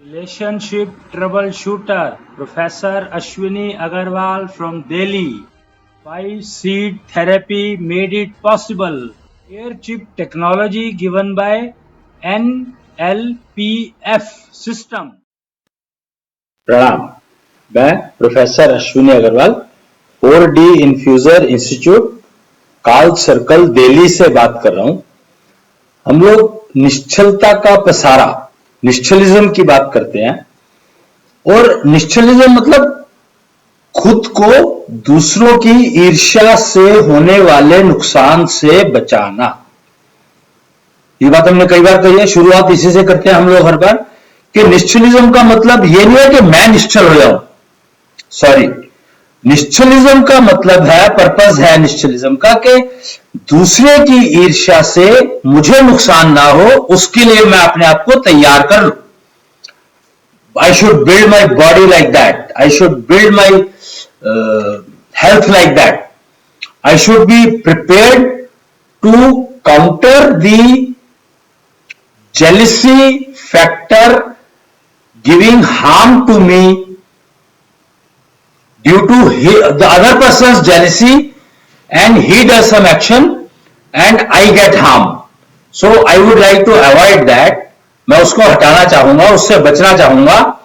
Relationship troubleshooter Professor Ashwini Agarwal from Delhi. 5-seed therapy made it possible. Air chip technology given by NLPF system. प्रणाम। मैं professor Ashwini Agarwal 4D infuser institute काल circle Delhi से बात कर रहा हूं। हम लोग निश्चलता का पसारा, निश्चलिज्म की बात करते हैं और निश्चलिज्म मतलब खुद को दूसरों की ईर्ष्या से होने वाले नुकसान से बचाना। ये बात हमने कई बार कही है, शुरुआत इसी से करते हैं हम लोग हर बार कि निश्चलिज्म का मतलब ये नहीं है कि मैं निश्चल हो जाऊं। सॉरी, निश्चलिज्म का मतलब है, पर्पस है निश्चलिज्म का कि दूसरे की ईर्ष्या से मुझे नुकसान ना हो, उसके लिए मैं अपने आप को तैयार कर लूं। I should build my body like that. I should build my health like that. I should be prepared to counter the jealousy factor giving harm to me due to the other person's jealousy, and he does some action and I get harm. So I would like to avoid that. मैं उसको हटाना चाहूंगा, उससे बचना चाहूंगा।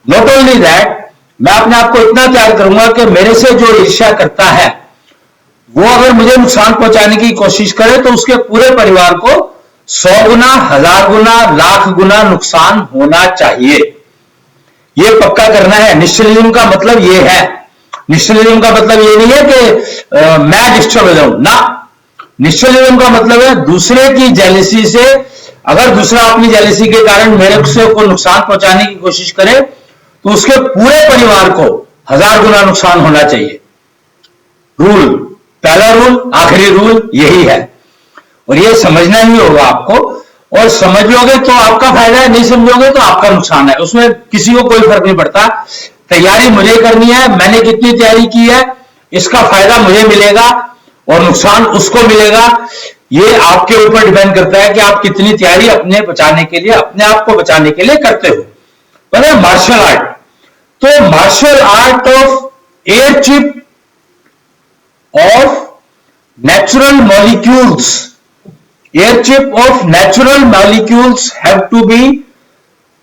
Not only that, मैं अपने आप को इतना तैयार करूंगा कि मेरे से जो ईर्ष्या करता है वो अगर मुझे नुकसान पहुंचाने की कोशिश करे तो उसके पूरे परिवार को 100 गुना, 1000 गुना, लाख गुना नुकसान होना चाहिए। ये पक्का करना है। निश्चलिज्म का मतलब ये है। निश्चलिज्म का मतलब ये नहीं है कि मैं निश्चल हो जाऊं ना। निश्चलिज्म का मतलब है दूसरे की जेलसी से, अगर दूसरा अपनी जेलसी के कारण मेरे को नुकसान पहुंचाने की कोशिश करे तो उसके पूरे परिवार को 1000 गुना नुकसान होना चाहिए। रूल, पहला रूल, आखिरी रूल यही है और ये समझना ही होगा आपको। और समझ लोगे तो आपका फायदा है, नहीं समझोगे तो आपका नुकसान है। उसमें किसी को कोई फर्क नहीं पड़ता। तैयारी मुझे करनी है, मैंने कितनी तैयारी की है, इसका फायदा मुझे मिलेगा और नुकसान उसको मिलेगा। ये आपके ऊपर डिपेंड करता है कि आप कितनी तैयारी अपने बचाने के लिए, अपने आप को बचाने के लिए करते हो। पर मार्शल आर्ट, तो martial art of air chip of natural molecules, air chip of natural molecules have to be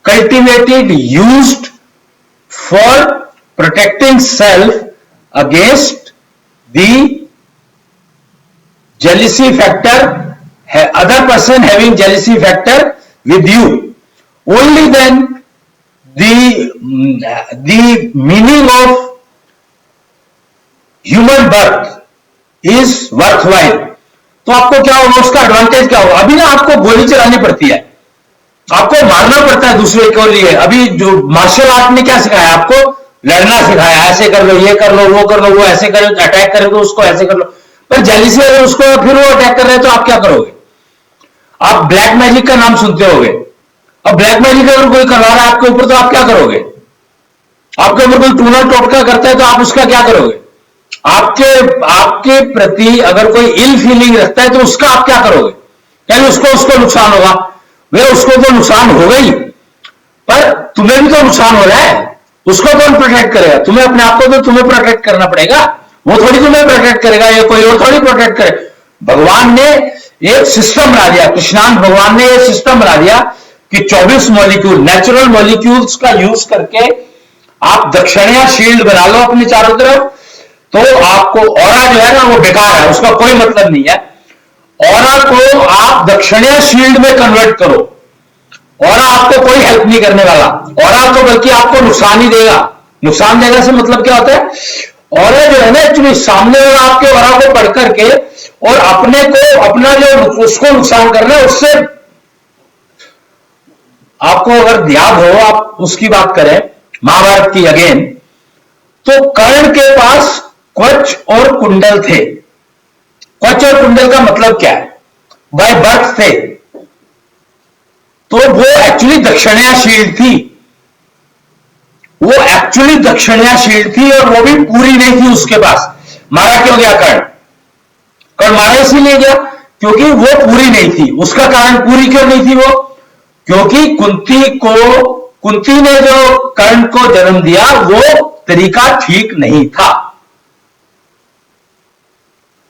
cultivated, used for protecting self against the jealousy factor, other person having jealousy factor with you. Only then the meaning of human birth is worthwhile. तो आपको क्या होगा, उसका advantage क्या होगा? अभी ना आपको गोली चलानी पड़ती है, आपको मारना पड़ता है दूसरे के लिए। अभी जो मार्शल आर्ट ने क्या सिखाया आपको? लड़ना सिखाया, ऐसे कर लो, ये कर लो, वो कर लो, वो ऐसे करो, अटैक करे तो उसको ऐसे कर लो। पर जेलसी अगर उसको फिर वो अटैक कर रहे हैं तो आप क्या करोगे? आप ब्लैक मैजिक का नाम सुनते होगे। अब ब्लैक मैजिक अगर कोई करवा रहा है आपके ऊपर तो आप क्या करोगे? आपके ऊपर कोई टूना टोटका करता है तो आप उसका क्या करोगे? आपके प्रति अगर कोई इल फीलिंग रखता है तो उसका आप क्या करोगे? यानी उसको नुकसान होगा। वे उसको तो नुकसान हो गई, पर तुम्हें भी तो नुकसान हो रहा है। उसको कौन प्रोटेक्ट करेगा? तुम्हें अपने आप को तो तुम्हें प्रोटेक्ट करना पड़ेगा। वो थोड़ी तुम्हें प्रोटेक्ट करेगा, या कोई और थोड़ी प्रोटेक्ट करे। भगवान ने एक सिस्टम बना दिया, कृष्णान भगवान ने एक सिस्टम बना दिया कि 24 मॉलिक्यूल, नेचुरल मॉलिक्यूल्स का यूज करके आप दक्षिणीय शील्ड बना लो अपने चारों तरफ, तो आपको ऑरा जो है ना वो बेकार है, उसका कोई मतलब नहीं है। ऑरा को आप दक्षिणीय शील्ड में कन्वर्ट करो। ऑरा आपको कोई हेल्प नहीं करने वाला, ऑरा तो बल्कि आपको नुकसान ही देगा। नुकसान देगा से मतलब क्या होता है? ऑरा जो है ना एक्चुअली सामने वाला आपके ऑरा को पढ़ करके और अपने को, अपना जो उसको नुकसान करना है उससे आपको अगर याद हो, आप उसकी बात करें महाभारत की अगेन, तो कर्ण के पास क्वच और कुंडल थे। क्वच और कुंडल का मतलब क्या है? बाय बर्थ थे, तो वो एक्चुअली दक्षिणीय शील्ड थी। वो एक्चुअली दक्षिणीय शील्ड थी और वो भी पूरी नहीं थी उसके पास। मारा क्यों गया कर्ण? कर्ण मारा इसीलिए गया क्योंकि वो पूरी नहीं थी। उसका कारण पूरी क्यों नहीं थी वो? क्योंकि कुंती को कुंती ने जो कर्ण को जन्म दिया वो तरीका ठीक नहीं था,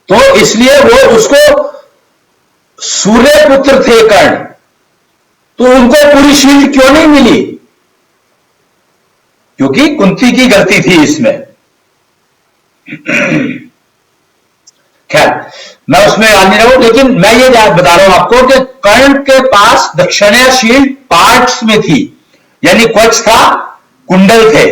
तो इसलिए वो उसको, सूर्य पुत्र थे कर्ण, तो उनको पूरी शील्ड क्यों नहीं मिली? क्योंकि कुंती की गलती थी इसमें। खैर, मैं उसमें आ नहीं रहा हूं, लेकिन मैं ये बता रहा हूं आपको कि कर्ण के पास दक्षिणा शील्ड पार्ट्स में थी, यानी कवच था, कुंडल थे,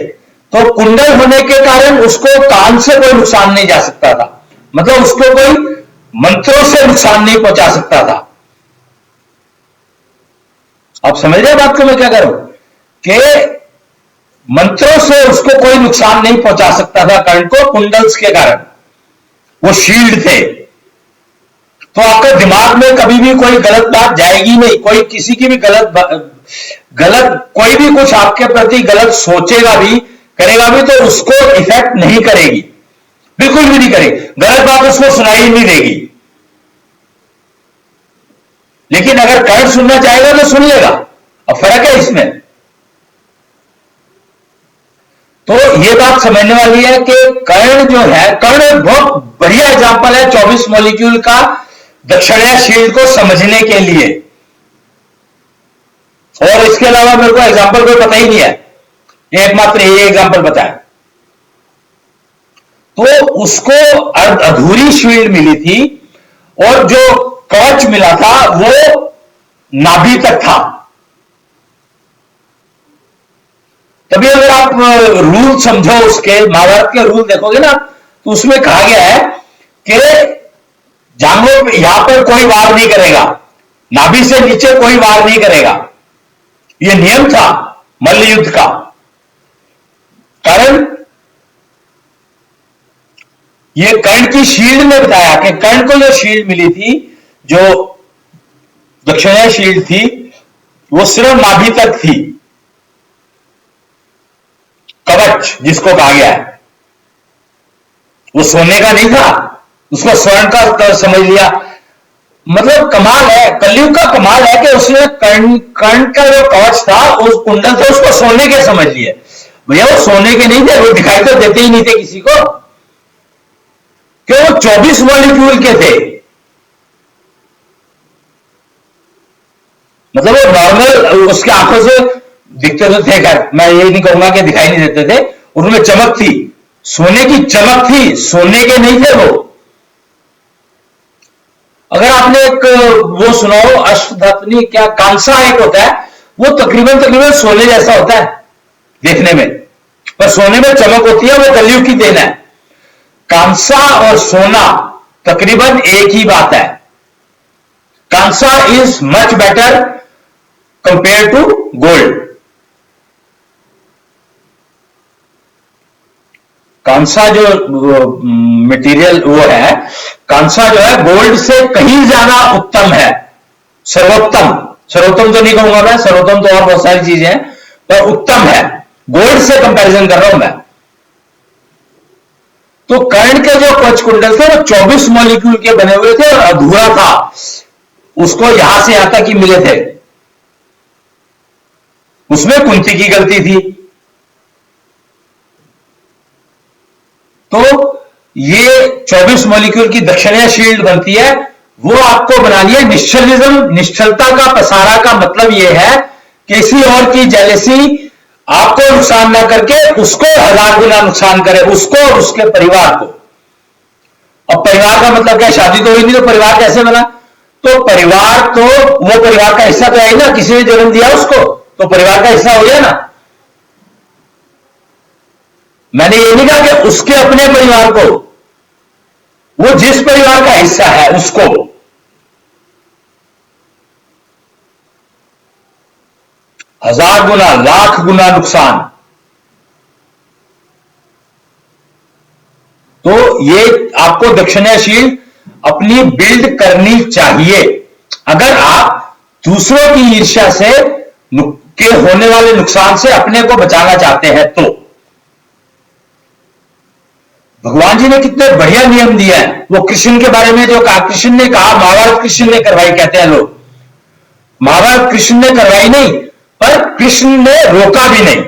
तो कुंडल होने के कारण उसको कान से कोई नुकसान नहीं जा सकता था, मतलब उसको कोई मंत्रों से नुकसान नहीं पहुंचा सकता था। आप समझ रहे बात को मैं क्या कर रहा हूं, कि मंत्रों से उसको कोई नुकसान नहीं पहुंचा सकता था कर्ण को, कुंडल्स के कारण, वो शील्ड थे। तो आपके दिमाग में कभी भी कोई गलत बात जाएगी नहीं, कोई किसी की भी गलत कोई भी कुछ आपके प्रति गलत सोचेगा भी, करेगा भी, तो उसको इफेक्ट नहीं करेगी, बिल्कुल भी नहीं करेगी, गलत बात उसको सुनाई नहीं देगी। लेकिन अगर कर्ण सुनना चाहेगा तो सुन लेगा, अब फर्क है इसमें। तो ये बात समझने वाली है कि कर्ण जो है, कर्ण बहुत बढ़िया एग्जांपल है 24 मॉलिक्यूल का दक्षिणा शील्ड को समझने के लिए, और इसके अलावा मेरे को एग्जांपल कोई पता ही नहीं है, एकमात्र ये एग्जांपल पता है। तो उसको अधूरी शील्ड मिली थी, और जो कवच मिला था वो नाभि तक था। तभी अगर आप रूल समझो उसके, महाभारत के रूल देखोगे ना, तो उसमें कहा गया है कि जांघों पे, यहां पर कोई वार नहीं करेगा, नाभि से नीचे कोई वार नहीं करेगा, यह नियम था मल्ल युद्ध का। कारण ये कर्ण की शील्ड में बताया कि कर्ण को जो शील्ड मिली थी, जो दक्षिणा शील्ड थी, वो सिर्फ नाभि तक थी, कवच जिसको कहा गया है, वो सोने का नहीं था, उसको स्वर्ण का समझ लिया। मतलब कमाल है, कलयुग का कमाल है कि उसने कर्ण का जो कवच था, उस कुंडल थे, उसको सोने के समझ लिए। भैया वो सोने के नहीं थे, वो दिखाई तो देते ही नहीं थे किसी को, कि वो 24 मॉलिक्यूल के थे। मतलब वो नॉर्मल उसके आंखों से दिखते तो थे, खैर मैं ये नहीं कहूंगा कि दिखाई नहीं देते थे, उनमें चमक थी, सोने की चमक थी, सोने के नहीं थे वो। अगर आपने एक वो सुना हो अष्टधातुनी, क्या कांसा एक होता है, वो तकरीबन सोने जैसा होता है देखने में, पर सोने में चमक होती है, वो कलयुग की देन है। कांसा और सोना तकरीबन एक ही बात है। Kansa is much better compare to gold. कांसा जो मटेरियल वो है, कांसा जो है गोल्ड से कहीं ज्यादा उत्तम है, सर्वोत्तम। सर्वोत्तम तो नहीं कहूंगा मैं, सर्वोत्तम तो और बहुत सारी चीजें हैं, पर उत्तम है, गोल्ड से कंपैरिजन कर रहा हूं मैं। तो कर्ण के जो कवच कुंडल थे वो 24 मॉलिक्यूल के बने हुए थे और अधूरा था, उसको यहां से यहां तक ही मिले थे। उसमें कुंती की गलती थी। तो ये 24 मॉलिक्यूल की दक्षिणा शील्ड बनती है, वो आपको बनानी है निश्चलिज्म। निश्चलता का पसारा का मतलब यह है किसी और की जेलेसी आपको नुकसान ना करके उसको 1000 गुना नुकसान करे, उसको और उसके परिवार को। अब परिवार का मतलब क्या, शादी तो हुई नहीं तो परिवार कैसे बना? तो परिवार तो वो परिवार का हिस्सा तो है ना, किसी ने जन्म दिया उसको तो परिवार का हिस्सा हो गया ना। मैंने ये नहीं कहा कि उसके अपने परिवार को, वो जिस परिवार का हिस्सा है उसको। हजार गुना, लाख गुना नुकसान। तो ये आपको दक्षिणाशील अपनी बिल्ड करनी चाहिए। अगर आप दूसरों की ईर्ष्या से के होने वाले नुकसान से अपने को बचाना चाहते हैं तो भगवान जी ने कितने बढ़िया नियम दिया है। वो कृष्ण के बारे में जो कहा, कृष्ण ने कहा, महाभारत कृष्ण ने करवाई कहते हैं लोग। महाभारत कृष्ण ने करवाई नहीं, पर कृष्ण ने रोका भी नहीं,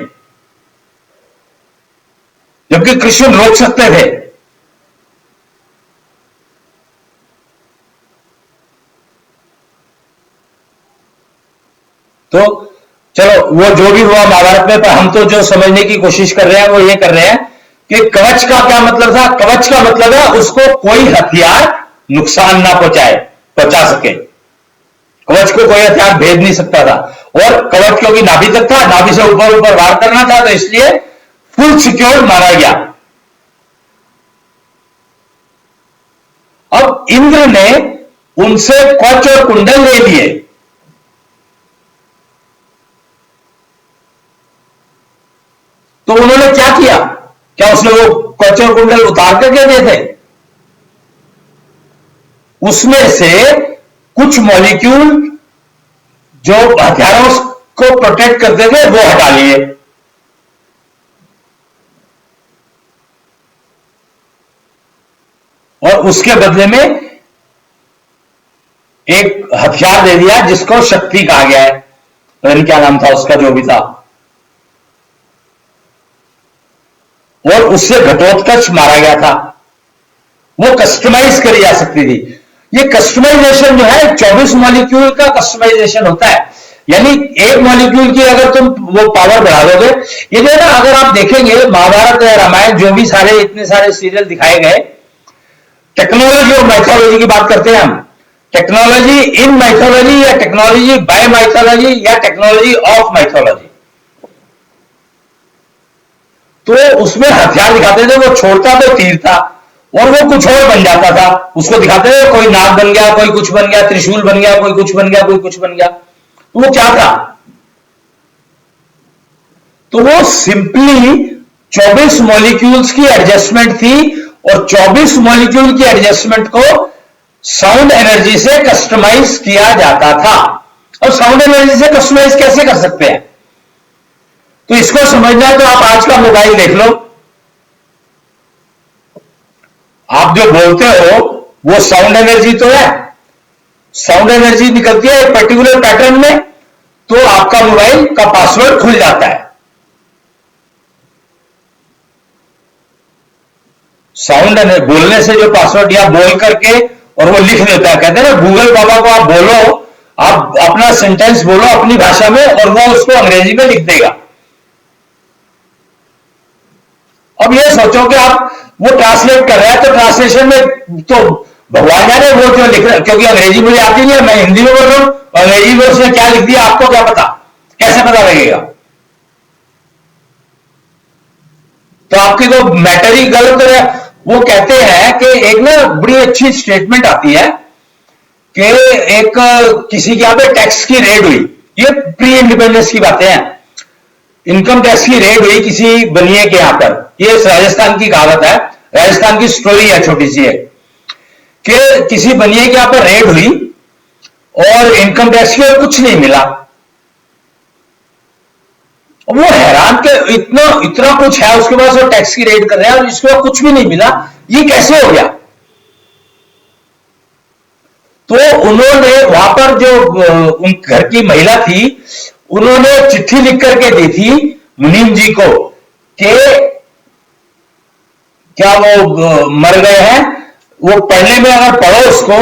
जबकि कृष्ण रोक सकते थे। तो चलो वो जो भी हुआ महाभारत में, पर हम तो जो समझने की कोशिश कर रहे हैं वो ये कर रहे हैं कि कवच का क्या मतलब था। कवच का मतलब है उसको कोई हथियार नुकसान ना पहुंचा सके। कवच को कोई हथियार भेद नहीं सकता था, और कवच क्योंकि नाभि तक था, नाभि से ऊपर ऊपर वार करना था, तो इसलिए फुल सिक्योर माना गया। अब इंद्र ने उनसे कवच और कुंडल ले लिए, तो उन्होंने क्या किया? क्या उसने वो कवच और कुंडल उतार करके दिए थे? उसमें से कुछ मॉलिक्यूल जो हथियारों को प्रोटेक्ट करते थे वो हटा लिए, और उसके बदले में एक हथियार दे दिया जिसको शक्ति कहा गया है। तो क्या नाम था उसका, जो भी था, और उससे घटोत्कच मारा गया था। वो कस्टमाइज करी जा सकती थी। ये कस्टमाइजेशन जो है 24 मॉलिक्यूल का कस्टमाइजेशन होता है, यानी एक मॉलिक्यूल की अगर तुम वो पावर बढ़ा दोगे, ये जो है ना, अगर आप देखेंगे महाभारत रामायण जो भी सारे इतने सारे सीरियल दिखाए गए, टेक्नोलॉजी और माइथोलॉजी की बात करते हैं हम, टेक्नोलॉजी इन माइथोलॉजी या टेक्नोलॉजी बाय माइथोलॉजी या टेक्नोलॉजी ऑफ माइथोलॉजी, तो उसमें हथियार दिखाते थे, वो छोड़ता तो तीर था और वो कुछ और बन जाता था। उसको दिखाते थे कोई नाग बन गया, कोई कुछ बन गया, त्रिशूल बन गया, कोई कुछ बन गया, कोई कुछ बन गया। तो वो क्या था? तो वो सिंपली 24 मॉलिक्यूल्स की एडजस्टमेंट थी, और 24 मॉलिक्यूल की एडजस्टमेंट को साउंड एनर्जी से कस्टमाइज किया जाता था। और साउंड एनर्जी से कस्टमाइज कैसे कर सकते हैं? तो इसको समझना है तो आप आज का मोबाइल देख लो। आप जो बोलते हो वो साउंड एनर्जी तो है, साउंड एनर्जी निकलती है एक पर्टिकुलर पैटर्न में, तो आपका मोबाइल का पासवर्ड खुल जाता है। साउंड बोलने से जो पासवर्ड या बोल करके और वो लिख देता है, कहते हैं ना गूगल बाबा को आप बोलो, आप अपना सेंटेंस बोलो अपनी भाषा में और वो उसको अंग्रेजी में लिख देगा। अब ये सोचो कि आप वो ट्रांसलेट कर रहे हैं, तो ट्रांसलेशन में तो भगवान जाने वो जो लिख रहा है, क्योंकि अंग्रेजी मुझे आती नहीं है, मैं हिंदी में बोल रहा हूं, अंग्रेजी में उसने क्या लिख दिया आपको क्या पता, कैसे पता लगेगा? तो आपकी तो मैटर ही गलत है। वो कहते हैं कि एक ना बड़ी अच्छी स्टेटमेंट आती है कि एक किसी के यहां पे टैक्स की रेड हुई, ये प्री इंडिपेंडेंस की बातें हैं, इनकम टैक्स की रेड हुई किसी बनिए के यहां पर। ये राजस्थान की कहावत है, राजस्थान की स्टोरी है छोटी सी है, कि किसी बनिए के यहां पर रेड हुई और इनकम टैक्स की और कुछ नहीं मिला। वो हैरान के इतना कुछ है उसके पास, वो टैक्स की रेड कर रहे हैं और इसके बाद कुछ भी नहीं मिला, ये कैसे हो गया? तो उन्होंने वहां पर जो उन घर की महिला थी, उन्होंने चिट्ठी लिख करके दी थी मुनीम जी को कि क्या वो मर गए हैं। वो पढ़ने में अगर पढ़ो उसको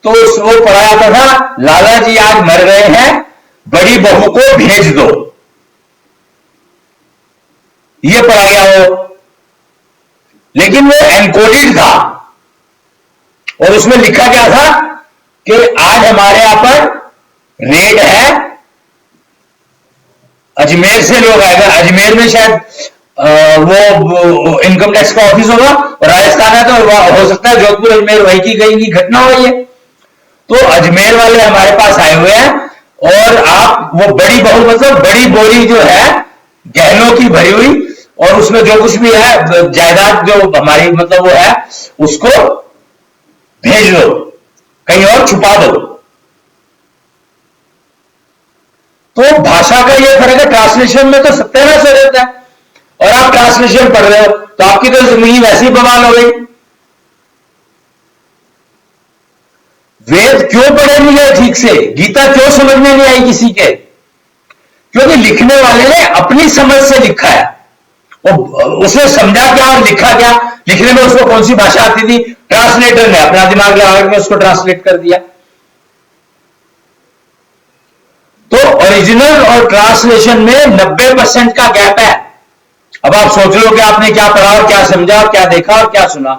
तो वो पढ़ा जाता था, लाला जी आज मर गए हैं, बड़ी बहू को भेज दो, ये पढ़ा गया वो। लेकिन वो एनकोडेड था और उसमें लिखा क्या था कि आज हमारे यहां पर रेड है, अजमेर से लोग आएगा, अजमेर में शायद वो इनकम टैक्स का ऑफिस होगा, और राजस्थान है तो हो सकता है जोधपुर अजमेर वही की कहीं की घटना हुई है। तो अजमेर वाले हमारे पास आए हुए हैं और आप वो बड़ी बहू, मतलब बड़ी बोरी जो है गहनों की भरी हुई, और उसमें जो कुछ भी है जायदाद जो हमारी मतलब वो है, उसको भेज दो, कहीं और छुपा दो। तो भाषा का ये फर्क है, ट्रांसलेशन में तो सत्यानाश हो जाता है, और आप ट्रांसलेशन पढ़ रहे हो तो आपकी तो जिंदगी वैसे ही बवाल हो गई। वेद क्यों पढ़े नहीं गए ठीक से, गीता क्यों समझ में नहीं आई किसी के? क्योंकि लिखने वाले ने अपनी समझ से लिखा है, उसने समझा क्या और लिखा क्या, लिखने में उसको कौन सी भाषा आती थी, ट्रांसलेटर ने अपना दिमाग लगा के उसको ट्रांसलेट कर दिया। तो ओरिजिनल और ट्रांसलेशन में 90% का गैप है। अब आप सोच लो कि आपने क्या पढ़ा और क्या समझा और क्या देखा और क्या सुना।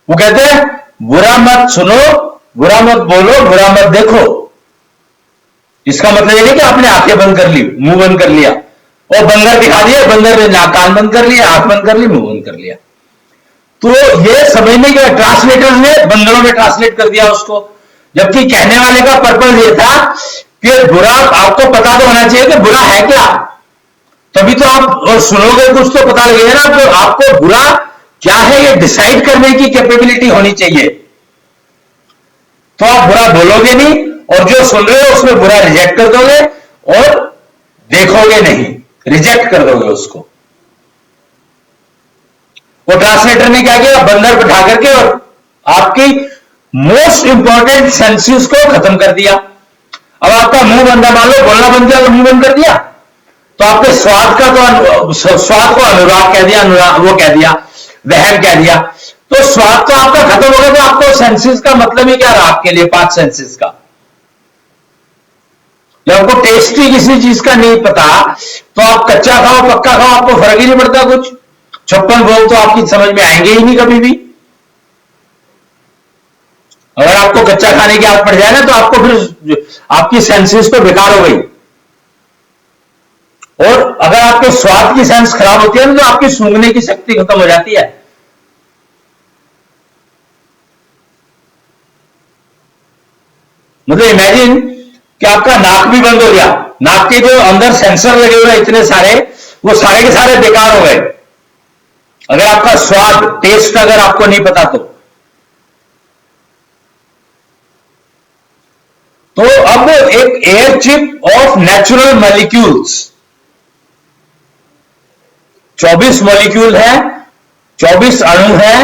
वो कहते हैं बुरा मत सुनो, बुरा मत बोलो, बुरा मत देखो। इसका मतलब ये नहीं कि आपने आंखें बंद कर ली, मुंह बंद कर लिया और बंदर दिखा दिया, बंदर ने नाक कान बंद कर लिया, आंख बंद कर ली, मुंह बंद कर लिया। तो ये समझने के ट्रांसलेटर ने बंदरों में ट्रांसलेट कर दिया उसको, जबकि कहने वाले का पर्पज ये था कि बुरा आपको पता तो होना चाहिए कि बुरा है क्या, तभी तो आप और सुनोगे कुछ तो पता लगेगा ना। तो आपको बुरा क्या है ये डिसाइड करने की कैपेबिलिटी होनी चाहिए, तो आप बुरा बोलोगे नहीं और जो सुन रहे हो उसमें बुरा रिजेक्ट कर दोगे और देखोगे नहीं, रिजेक्ट कर दोगे उसको। वो ट्रांसलेटर ने क्या किया, बंदर बिठा करके और आपकी मोस्ट इंपॉर्टेंट सेंसेस को खत्म कर दिया। अब आपका मुंह बंद है, मान लो बोलना बंद किया तो मुंह बंद कर दिया, तो आपके स्वाद का तो स्वाद को अनुराग कह दिया, अनुराग वो कह दिया, वहन कह दिया, तो स्वाद तो आपका खत्म हो गया। तो आपको सेंसेस का मतलब ही क्या रहा आपके लिए, 5 सेंसेस का। जब आपको टेस्ट ही किसी चीज का नहीं पता तो आप कच्चा खाओ पक्का खाओ आपको फर्क ही नहीं पड़ता कुछ। 56 भोग तो आपकी समझ में आएंगे ही नहीं कभी भी। अगर आपको कच्चा खाने की आदत पड़ जाए ना तो आपको फिर आपकी सेंसेस तो बेकार हो गई। और अगर आपके स्वाद की सेंस खराब होती है ना तो आपकी सूंघने की शक्ति खत्म हो जाती है। मतलब इमेजिन कि आपका नाक भी बंद हो गया, नाक के जो अंदर सेंसर लगे हुए इतने सारे, वो सारे के सारे बेकार हो गए अगर आपका स्वाद टेस्ट अगर आपको नहीं पता तो अब एक air chip of natural molecules, 24 molecule है, 24 अणु है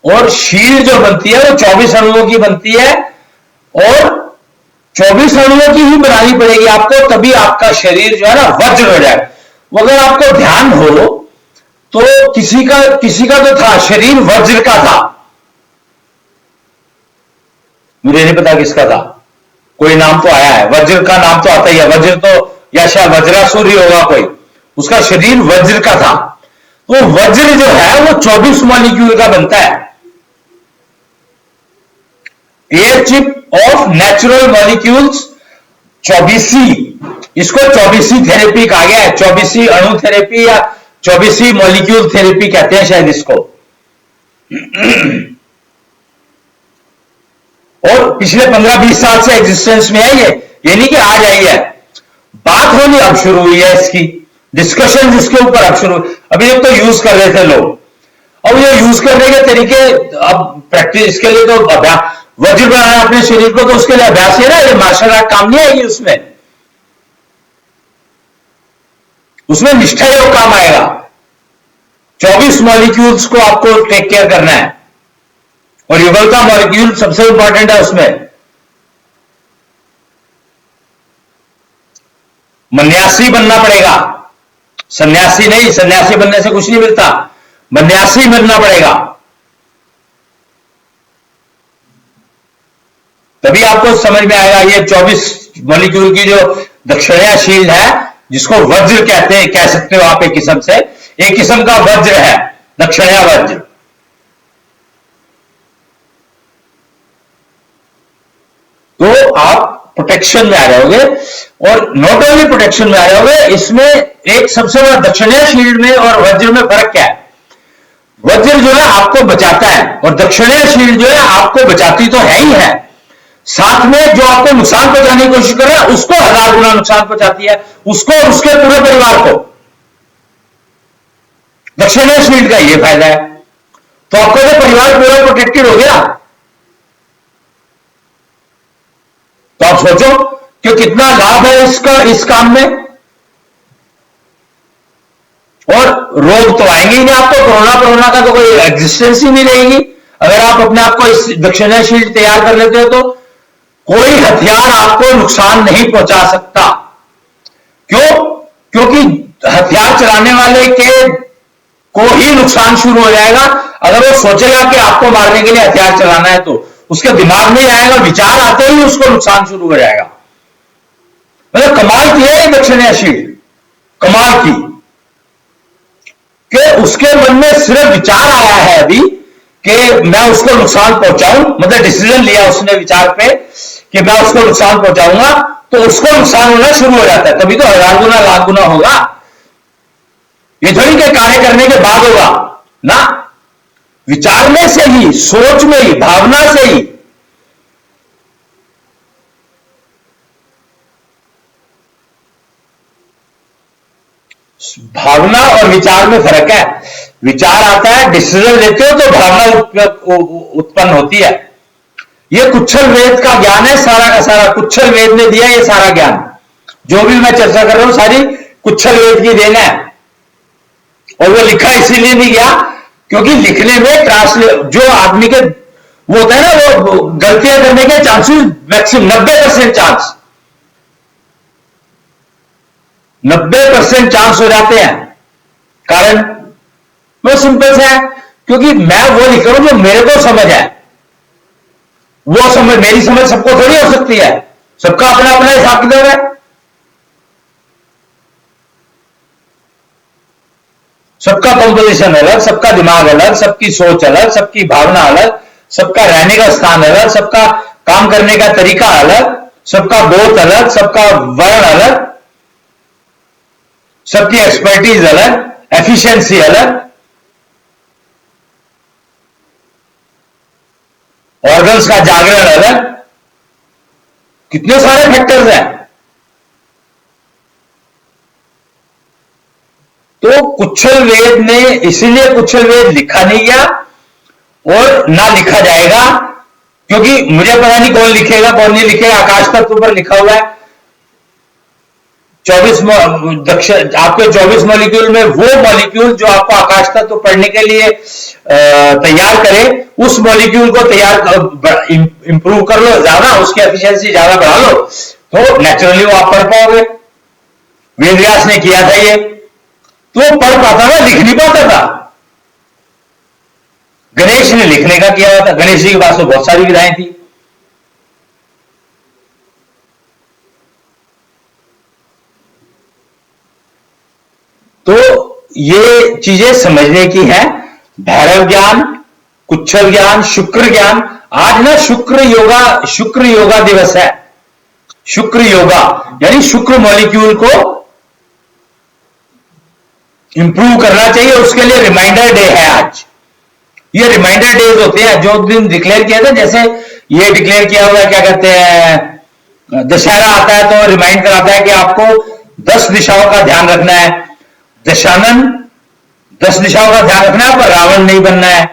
और शील्ड जो बनती है वो 24 अणुओं की बनती है और 24 अणुओं की ही बनानी पड़ेगी आपको, तभी आपका शरीर जो है ना वज्र हो जाए। वो अगर आपको ध्यान हो तो किसी का तो था शरीर वज्र का था, मुझे नहीं पता किसका था, कोई नाम तो आया है, वज्र का नाम तो आता ही है, वज्र तो या शायद वज्रासुर होगा कोई, उसका शरीर वज्र का था। तो वज्र जो है वो 24 मॉलिक्यूल का बनता है। Air chip of natural molecules 24, इसको 24 थेरेपी कहा गया है, 24 अणु थेरेपी या 24 मॉलिक्यूल थेरेपी कहते हैं शायद इसको। और पिछले 15-20 साल से एग्जिस्टेंस में है ये नहीं कि आज आई है, बात होनी अब शुरू हुई है, इसकी डिस्कशन जिसके ऊपर अब शुरू, अभी तक तो यूज कर रहे थे लोग, अब ये यूज करने के तरीके, अब प्रैक्टिस इसके लिए तो अभ्यास, वज्र बनाना अपने शरीर को तो उसके लिए अभ्यास है ना, ये मार्शल आर्ट काम नहीं आएगी उसमें निष्ठा योग काम आएगा। 24 मॉलिक्यूल्स को आपको टेक केयर करना है और युगलता मॉलिक्यूल सबसे इंपॉर्टेंट है उसमें। मन्यासी बनना पड़ेगा, सन्यासी नहीं, सन्यासी बनने से कुछ नहीं मिलता, मन्यासी बनना पड़ेगा, तभी आपको समझ में आएगा। ये 24 मॉलिक्यूल की जो दक्षिणा शील्ड है, जिसको वज्र कहते हैं, कह सकते हो आप एक किस्म से, एक किस्म का वज्र है, दक्षिणा वज्र। तो आप प्रोटेक्शन में आ जाओगे और नॉट ओनली प्रोटेक्शन में आ जाओगे, इसमें एक सबसे बड़ा दक्षिणा शील्ड में और वज्र में फर्क क्या है, वज्र जो है आपको बचाता है और दक्षिणा शील्ड जो है आपको बचाती तो है ही है, साथ में जो आपको नुकसान पहुंचाने की कोशिश कर रहा है उसको 1000 गुना नुकसान पहुंचाती है, उसको और उसके पूरे परिवार को। दक्षिणा शील्ड का ये फायदा है, तो आपका जो परिवार पूरा प्रोटेक्टेड हो गया। तो आप सोचो कि कितना लाभ है इसका, इस काम में। और रोग तो आएंगे ही नहीं आपको, कोरोना का तो कोई एग्जिस्टेंस ही नहीं रहेगी अगर आप अपने आप को इस दक्षिणा शील्ड तैयार कर लेते हो तो। कोई हथियार आपको नुकसान नहीं पहुंचा सकता। क्यों? क्योंकि हथियार चलाने वाले के को ही नुकसान शुरू हो जाएगा अगर वो सोचेगा कि आपको मारने के लिए हथियार चलाना है, तो उसके दिमाग में आएगा, विचार आते ही उसको नुकसान शुरू हो जाएगा। मतलब कमाल की है दक्षिणाशील, कमाल की, कि उसके मन में सिर्फ विचार आया है अभी कि मैं उसको नुकसान पहुंचाऊं, मतलब डिसीजन लिया उसने विचार पे कि मैं उसको नुकसान पहुंचाऊंगा, तो उसको नुकसान होना शुरू हो जाता है। तभी तो 1000 गुना लाख गुना होगा। ये थोड़ी के कार्य करने के बाद होगा ना, विचारने से ही, सोच में ही, भावना से ही। भावना और विचार में फर्क है। विचार आता है, डिसीजन लेते हो तो भावना उत्पन्न होती है। ये कुच्छल वेद का ज्ञान है, सारा का सारा कुच्छल वेद ने दिया ये सारा ज्ञान। जो भी मैं चर्चा कर रहा हूं सारी कुच्छल वेद की देन है। और वो लिखा इसीलिए नहीं गया क्योंकि लिखने में ट्रांसलेट जो आदमी के वो होता है ना, वो गलतियां करने के चांसेस मैक्सिमम 90% चांस, 90% चांस हो जाते हैं। कारण वो सिंपल सा है, क्योंकि मैं वो लिख रहा हूं जो मेरे को समझ है। वो समझ, मेरी समझ सबको थोड़ी हो सकती है, सबका अपना अपना हिसाब किताब है। सबका कंपोजिशन अलग, सबका दिमाग अलग, सबकी सोच अलग, सबकी भावना अलग, सबका रहने का स्थान अलग, सबका काम करने का तरीका अलग, सबका बोध अलग, सबका वर्ण अलग, सबकी एक्सपर्टीज अलग, एफिशिएंसी अलग, ऑर्गन्स का जागरण अलग, कितने सारे फैक्टर्स हैं। तो कुच्छल वेद ने, इसीलिए कुच्छल वेद लिखा नहीं गया और ना लिखा जाएगा, क्योंकि मुझे पता नहीं कौन लिखेगा कौन नहीं लिखेगा। आकाश तत्व पर लिखा हुआ है 24 आपके 24 मॉलिक्यूल में वो मॉलिक्यूल जो आपको आकाश तत्व पढ़ने के लिए तैयार करे, उस मॉलिक्यूल को तैयार इंप्रूव कर लो ज्यादा, उसकी एफिशिएंसी ज्यादा बढ़ा लो, तो नेचुरली वो आप पढ़ पाओगे। वेदव्यास ने किया था ये, तो वो पढ़ पाता था, लिख नहीं पाता था। गणेश ने लिखने का किया हुआ था, गणेश जी के पास तो बहुत सारी विधाएं थी। तो ये चीजें समझने की है। भैरव ज्ञान, कुच्छल ज्ञान, शुक्र ज्ञान। आज ना शुक्र योगा दिवस है। शुक्र योगा यानी शुक्र मॉलिक्यूल को इंप्रूव करना चाहिए, उसके लिए रिमाइंडर डे है आज। ये रिमाइंडर डेज होते हैं जो दिन डिक्लेयर किया था, जैसे ये डिक्लेयर किया हुआ है, क्या कहते हैं, दशहरा आता है तो रिमाइंड कराता है कि आपको 10 दिशाओं का ध्यान रखना है। दशानन 10 दिशाओं का ध्यान रखना है, पर रावण नहीं बनना है।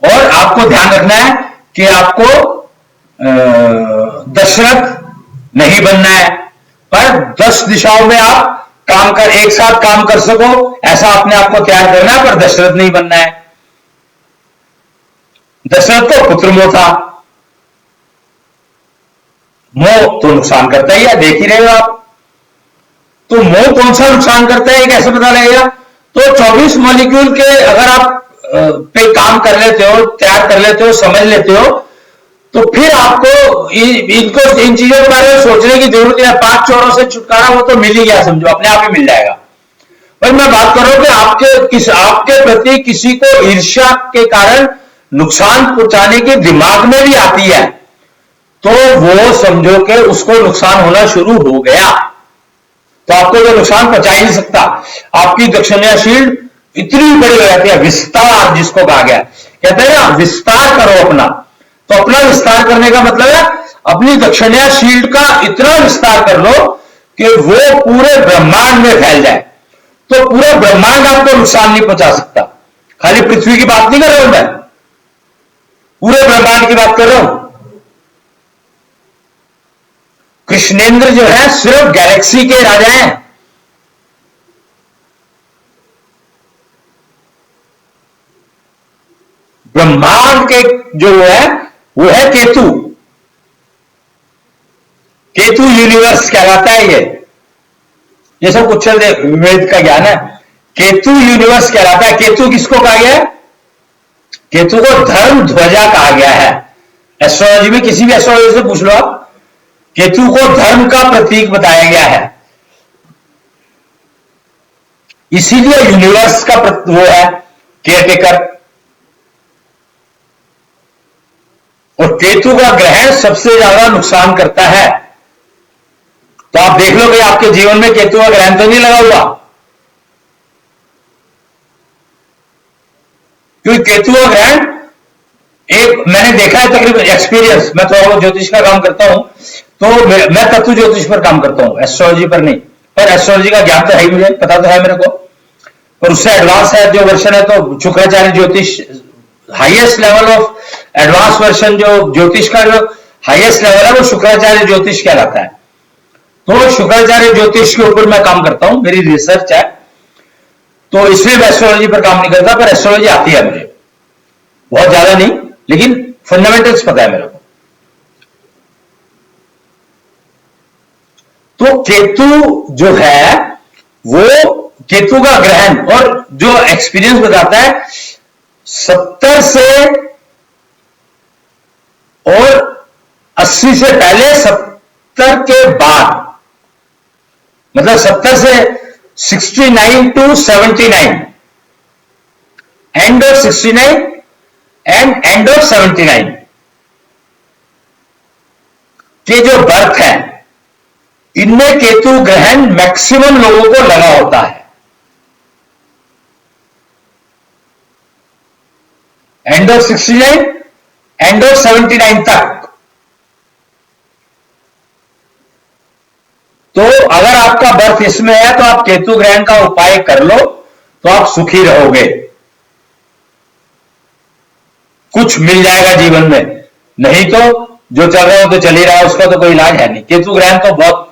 और आपको ध्यान रखना है कि आपको दशरथ नहीं बनना है, पर 10 दिशाओं में आप एक साथ काम कर सको, ऐसा अपने आप को तैयार करना है, पर दशरथ नहीं बनना है। दशरथ तो पुत्र मोह था। मोह तो नुकसान करता ही है, देख ही रहे हो आप। तो मोह कौन सा नुकसान करता है, कैसे पता लगेगा? तो 24 मॉलिक्यूल के अगर आप पे काम कर लेते हो, तैयार कर लेते हो, समझ लेते हो, तो फिर आपको इन चीजों के बारे में सोचने की जरूरत है। 5 चोरों से छुटकारा वो तो मिल ही गया, समझो अपने आप ही मिल जाएगा। पर मैं बात कर रहा हूं कि आपके प्रति किसी को ईर्ष्या के कारण नुकसान पहुंचाने की दिमाग में भी आती है, तो वो समझो कि उसको नुकसान होना शुरू हो गया, तो आपको तो नुकसान पहुंचा ही नहीं सकता। आपकी दक्षिणाशील इतनी बड़ी हो जाती है, विस्तार जिसको कहा गया, कहते हैं ना विस्तार करो अपना। तो अपना विस्तार करने का मतलब है अपनी दक्षिणाशील का इतना विस्तार कर लो कि वो पूरे ब्रह्मांड में फैल जाए। तो पूरा ब्रह्मांड आपको नुकसान नहीं पहुंचा सकता। खाली पृथ्वी की बात नहीं कर रहा हूं मैं, पूरे ब्रह्मांड की बात कर रहा हूं। कृष्णेंद्र जो है सिर्फ गैलेक्सी के राजा हैं। ब्रह्मांड के जो है वो है केतु। केतु यूनिवर्स कहलाता है ये सब उच्छल वेद का ज्ञान है। केतु यूनिवर्स कहलाता है। केतु किसको कहा गया है? केतु को धर्म ध्वजा कहा गया है। एस्ट्रोलॉजी में किसी भी एस्ट्रोलॉजी से पूछ लो आप, केतु को धर्म का प्रतीक बताया गया है, इसीलिए यूनिवर्स का वो है केयरटेकर। और केतु का ग्रहण सबसे ज्यादा नुकसान करता है। तो आप देख लो कि आपके जीवन में केतु का ग्रहण तो नहीं लगा हुआ, क्योंकि केतु का ग्रहण एक मैंने देखा है तकरीबन एक्सपीरियंस। मैं थोड़ा बहुत ज्योतिष का काम करता हूं, तो मैं तत्व ज्योतिष पर काम करता हूं, एस्ट्रोलॉजी पर नहीं। पर एस्ट्रोलॉजी का ज्ञान तो है ही, मुझे पता तो है मेरे को, पर उससे एडवांस है जो वर्षन है तो शुक्राचार्य ज्योतिष, हाईएस्ट लेवल ऑफ एडवांस वर्षन जो ज्योतिष का जो हाईएस्ट लेवल है वो शुक्राचार्य ज्योतिष कहलाता है। तो शुक्राचार्य ज्योतिष के ऊपर मैं काम करता हूं, मेरी रिसर्च है, तो इसलिए मैं एस्ट्रोलॉजी पर काम नहीं करता। पर एस्ट्रोलॉजी आती है मुझे, बहुत ज्यादा नहीं, लेकिन फंडामेंटल्स पता है मेरे को। तो केतु जो है वो केतु का ग्रहण और जो एक्सपीरियंस बताता है 70 से और 80 से पहले, 70 के बाद, मतलब 70 से 69 to 79, end of 69 and end of 79 के जो बर्थ है, इनमें केतु ग्रहण मैक्सिमम लोगों को लगा होता है। एंड ऑफ 69 एंड ऑफ 79 तक। तो अगर आपका बर्थ इसमें है तो आप केतु ग्रहण का उपाय कर लो, तो आप सुखी रहोगे, कुछ मिल जाएगा जीवन में। नहीं तो जो चल रहा हो तो चल ही रहा है, उसका तो कोई इलाज है नहीं। केतु ग्रहण तो बहुत,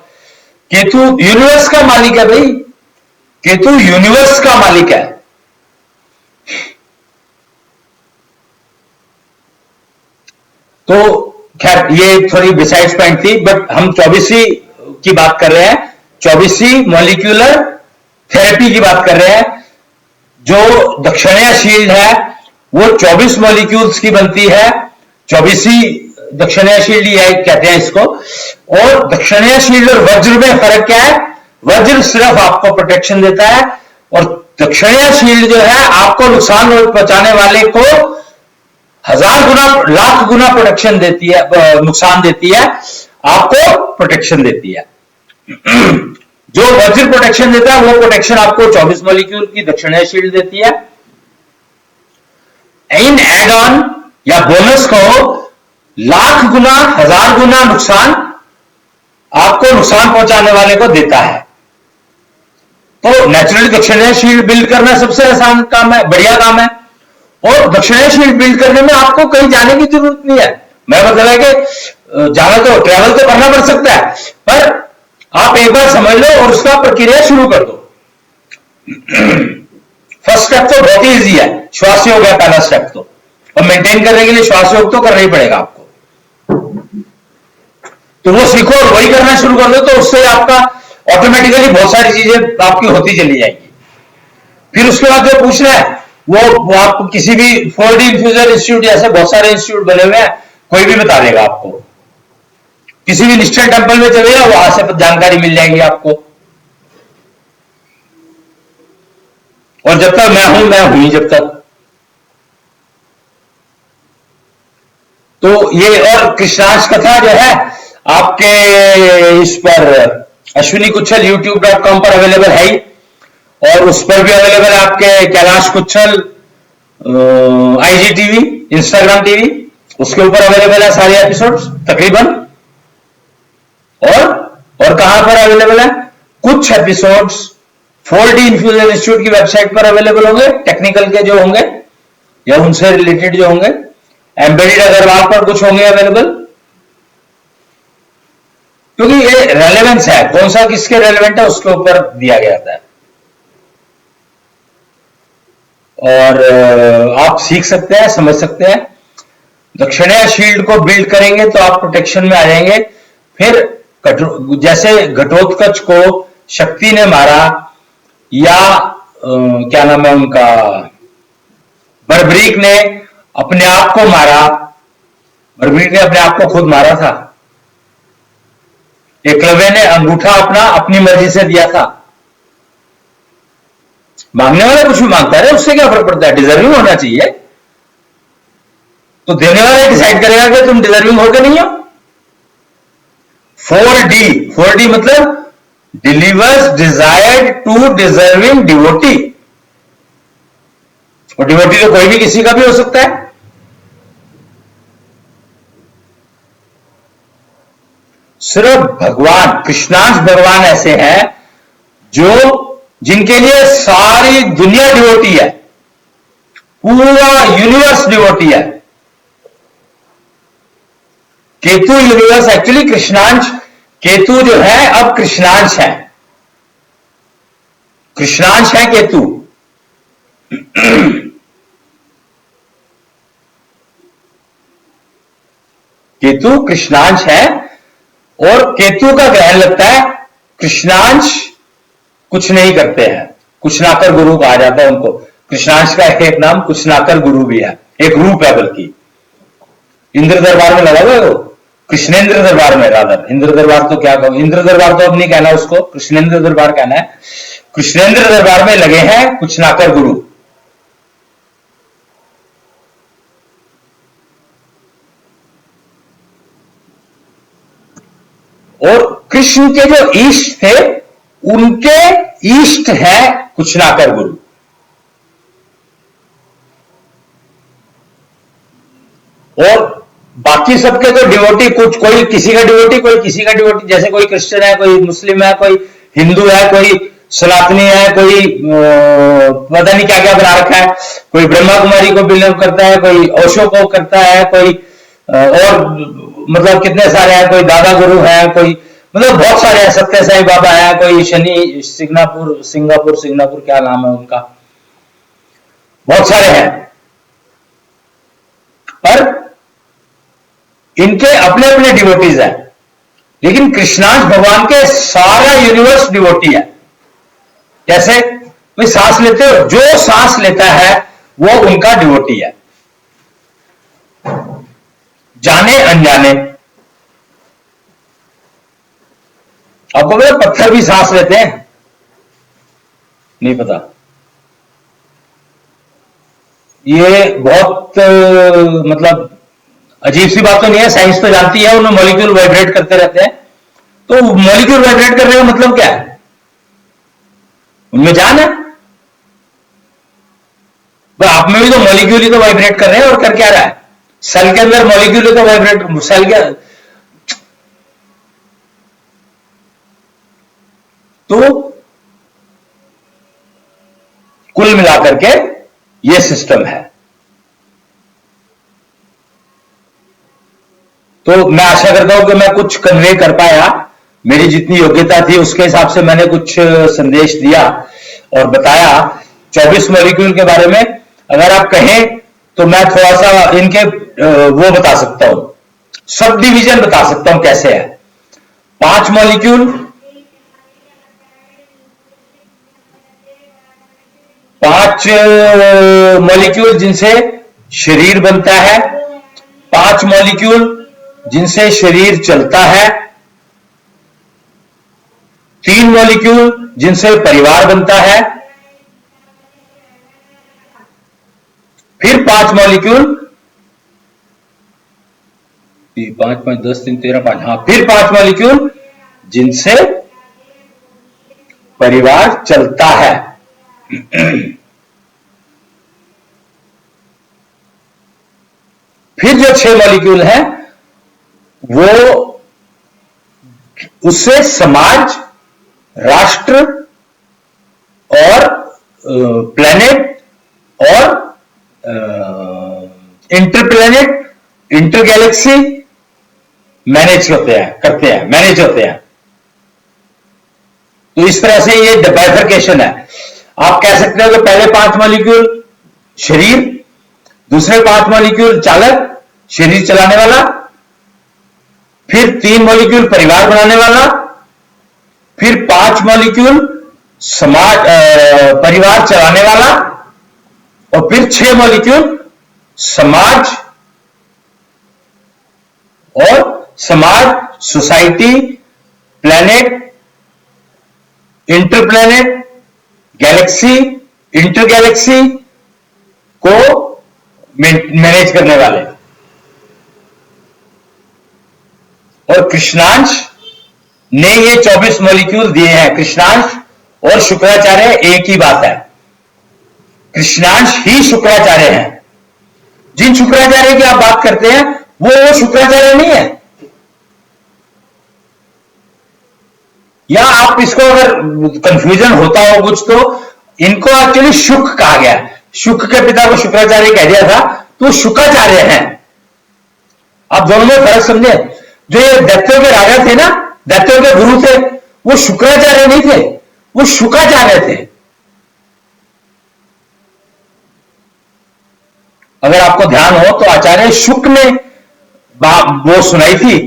केतु यूनिवर्स का मालिक है भाई, केतु यूनिवर्स का मालिक है। तो खैर ये थोड़ी बिसाइड्स पॉइंट थी, बट हम 24वीं की बात कर रहे हैं, 24वीं मॉलिक्यूलर थेरेपी की बात कर रहे हैं। जो दक्षिणीय शील्ड है वो 24 मॉलिक्यूल्स की बनती है, 24वीं दक्षिणीय शील्ड ही कहते हैं इसको। और दक्षिणीय शील्ड और वज्र में फर्क क्या है? वज्र सिर्फ आपको प्रोटेक्शन देता है, और दक्षिणीय शील्ड जो है आपको नुकसान पहुंचाने वाले को 1000 गुना, लाख गुना प्रोटेक्शन देती है, नुकसान देती है, आपको प्रोटेक्शन देती है। जो वज्र प्रोटेक्शन देता है वो प्रोटेक्शन आपको 24 मॉलिक्यूल की दक्षिणीय शील्ड देती है। इन एड ऑन या बोनस को लाख गुना, 1000 गुना नुकसान आपको नुकसान पहुंचाने वाले को देता है। तो नेचुरली दक्षिणीय शील्ड बिल्ड करना सबसे आसान काम है, बढ़िया काम है। और दक्षिणीय शील्ड बिल्ड करने में आपको कहीं जाने की जरूरत नहीं है। मेरा मतलब है कि जाना तो, ट्रैवल तो करना पड़ सकता है, पर आप एक बार समझ लो और उसका प्रक्रिया शुरू कर दो। फर्स्ट स्टेप तो बहुत ही इजी है, श्वास योग है पहला स्टेप तो, और मेंटेन करने के लिए श्वास योग तो करना ही पड़ेगा आपको। तो वो सीखो और वही करना शुरू कर दो, तो उससे आपका ऑटोमेटिकली बहुत सारी चीजें आपकी होती चली जाएगी। फिर उसके बाद जो पूछना है वो आप किसी भी 4D इन्फ्यूजर इंस्टीट्यूट, ऐसे बहुत सारे इंस्टीट्यूट बने हुए हैं, कोई भी बता देगा आपको। किसी भी निश्चल टेम्पल में चलेगा, वहां से जानकारी मिल जाएगी आपको। और जब तक मैं हूं जब तक। तो ये, और कृष्णांश कथा जो है आपके इस पर अश्विनी कुच्छल youtube.com पर अवेलेबल है ही, और उस पर भी अवेलेबल है आपके Kailash Kuchhal IGTV, Instagram TV, उसके ऊपर अवेलेबल है सारे एपिसोड्स तकरीबन। और कहां पर अवेलेबल है? कुछ एपिसोड्स 4D इन्फ्यूजन इंस्टीट्यूट की वेबसाइट पर अवेलेबल होंगे, टेक्निकल के जो होंगे या उनसे रिलेटेड जो होंगे। एम्बेडेड अग्रवाल पर कुछ होंगे अवेलेबल, क्योंकि ये रेलेवेंस है, कौन सा किसके रेलेवेंट है उसके ऊपर दिया गया था। और आप सीख सकते हैं, समझ सकते हैं। दक्षिणीय शील्ड को बिल्ड करेंगे तो आप प्रोटेक्शन में आ जाएंगे। फिर जैसे घटोत्कच को शक्ति ने मारा, या क्या नाम है उनका, बर्बरीक ने अपने आप को मारा। बर्बरीक ने अपने आप को खुद मारा था। एकलव्य ने अंगूठा अपना अपनी मर्जी से दिया था। मांगने वाला कुछ भी मांगता है, उससे क्या फर्क पड़ता है, डिजर्विंग होना चाहिए। तो देने वाला डिसाइड करेगा कि तुम डिजर्विंग हो कि नहीं हो। 4D मतलब delivers desired to deserving devotee. और डिवोटी तो कोई भी किसी का भी हो सकता है। सिर्फ भगवान, कृष्णांश भगवान ऐसे हैं जो, जिनके लिए सारी दुनिया डिवोटी है, पूरा यूनिवर्स डिवोटी है। केतु यूनिवर्स एक्चुअली कृष्णांश, केतु जो है अब कृष्णांश है, कृष्णांश है केतु। केतु कृष्णांश है, और केतु का ग्रहण लगता है। कृष्णांश कुछ नहीं करते हैं, कुशनाकर गुरु कहा जाता है उनको। कृष्णांश का एक नाम कुशनाकर गुरु भी है, एक रूप है बल्कि। इंद्र दरबार में लगा हुआ है वो, कृष्णेंद्र दरबार में, राधर इंद्र दरबार तो क्या कहूं, इंद्र दरबार तो अब नहीं कहना उसको, कृष्णेंद्र दरबार कहना है। कृष्णेंद्र दरबार में लगे हैं कुशनाकर गुरु। और कृष्ण के जो ईष्ट थे, उनके ईष्ट है कुशनाकर गुरु। और बाकी सबके तो डिवोटी, कुछ कोई किसी का डिवोटी, कोई किसी का डिवोटी, जैसे कोई क्रिश्चियन है, कोई मुस्लिम है, कोई हिंदू है, कोई सनातनी है, कोई पता नहीं क्या क्या बना रखा है, कोई ब्रह्मा कुमारी को बिलीव करता है, कोई ओशो को करता है, कोई और मतलब कितने सारे हैं, कोई दादा गुरु है, कोई मतलब बहुत सारे हैं, सत्य साई बाबा है, कोई शनि सिंगापुर क्या नाम है उनका, बहुत सारे हैं। पर इनके अपने अपने डिवोटीज हैं। लेकिन कृष्णांश भगवान के सारा यूनिवर्स डिवोटी है। कैसे? भाई सांस लेते हो, जो सांस लेता है वो उनका डिवोटी है, जाने अनजाने। आपको पता पत्थर भी सांस लेते हैं? नहीं पता। ये बहुत मतलब अजीब सी बात तो नहीं है, साइंस तो जानती है, उनमें मॉलिक्यूल वाइब्रेट करते रहते हैं। तो मॉलिक्यूल वाइब्रेट करने का मतलब क्या है? उनमें जान है। आप में भी तो मॉलिक्यूल ही तो वाइब्रेट कर रहे हैं, और कर क्या रहा है? सेल के अंदर मॉलिक्यूल ही तो वाइब्रेट, सेल के तो कुल मिलाकर के ये सिस्टम है। तो मैं आशा करता हूं कि मैं कुछ कन्वे कर पाया, मेरी जितनी योग्यता थी उसके हिसाब से मैंने कुछ संदेश दिया और बताया 24 मॉलिक्यूल के बारे में। अगर आप कहें तो मैं थोड़ा सा इनके वो बता सकता हूं, सब डिवीजन बता सकता हूं कैसे है। 5 मॉलिक्यूल, 5 मॉलिक्यूल जिनसे शरीर बनता है, 5 मॉलिक्यूल जिनसे शरीर चलता है, 3 मॉलिक्यूल जिनसे परिवार बनता है, फिर 5 मॉलिक्यूल, 5 5 10 3 13 5, हाँ, फिर 5 मॉलिक्यूल जिनसे परिवार चलता है। फिर जो 6 मॉलिक्यूल है वो उससे समाज, राष्ट्र और प्लेनेट और इंटरप्लेनेट, इंटर गैलेक्सी मैनेज करते हैं मैनेज होते हैं। तो इस तरह से ये बाइफरकेशन है। आप कह सकते हो कि पहले 5 मॉलिक्यूल शरीर, दूसरे 5 मॉलिक्यूल चालक, शरीर चलाने वाला, फिर 3 मॉलिक्यूल परिवार बनाने वाला, फिर 5 मॉलिक्यूल समाज परिवार चलाने वाला, और फिर 6 मॉलिक्यूल समाज और समाज, society, planet, interplanet, galaxy, inter galaxy को मैनेज करने वाले। और कृष्णांश ने ये 24 मॉलिक्यूल दिए हैं। कृष्णांश और शुक्राचार्य एक ही बात है, कृष्णांश ही शुक्राचार्य हैं। जिन शुक्राचार्य की आप बात करते हैं वो शुक्राचार्य नहीं है। या आप इसको अगर कंफ्यूजन होता हो कुछ, तो इनको एक्चुअली शुक कहा गया। शुक के पिता को शुक्राचार्य कह दिया था, तो शुक्राचार्य हैं। आप दोनों में फर्क समझे। जो ये दैत्यों के राजा थे ना, दैत्यों के गुरु थे, वो शुक्राचार्य नहीं थे, वो शुकाचार्य थे। अगर आपको ध्यान हो तो आचार्य शुक ने वो सुनाई थी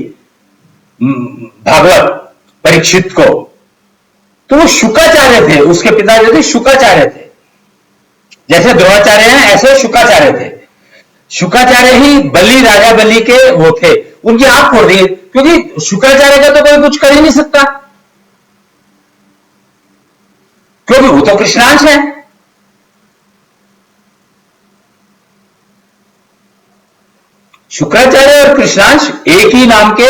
भागवत परीक्षित को, तो वो शुकाचार्य थे। उसके पिता जो थे शुकाचार्य थे। जैसे द्रोणाचार्य हैं ऐसे शुकाचार्य थे। शुकाचार्य ही बलि, राजा बलि के वो थे। उनकी आंख फोड़ दी, क्योंकि शुक्राचार्य का तो कोई कुछ कर ही नहीं सकता, क्योंकि वो तो कृष्णांश है। शुक्राचार्य और कृष्णांश एक ही नाम के,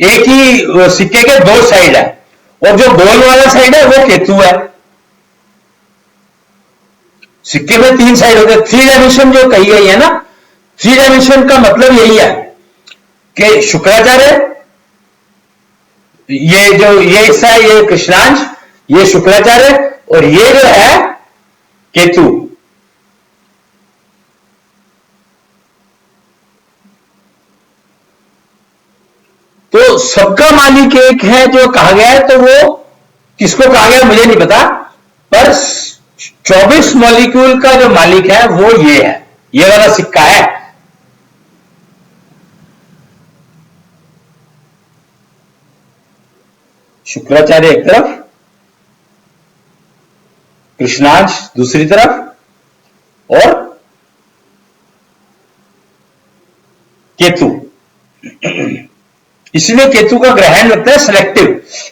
एक ही सिक्के के दो साइड है, और जो गोल वाला साइड है वो केतु है। सिक्के में 3 साइड होते हैं। 3 डायमेंशन जो कही गई है ना, 3 डायमेंशन का मतलब यही है कि शुक्राचार्य, ये जो ये हिस्सा है ये कृष्णांश, ये शुक्राचार्य, और ये जो है केतु। तो सबका मालिक एक है जो कहा गया है, तो वो किसको कहा गया मुझे नहीं पता, पर 24 मॉलिक्यूल का जो मालिक है वो ये है, ये वाला सिक्का है। शुक्राचार्य एक तरफ, कृष्णांश दूसरी तरफ, और केतु। इसलिए केतु का ग्रहण लगता है सिलेक्टिव।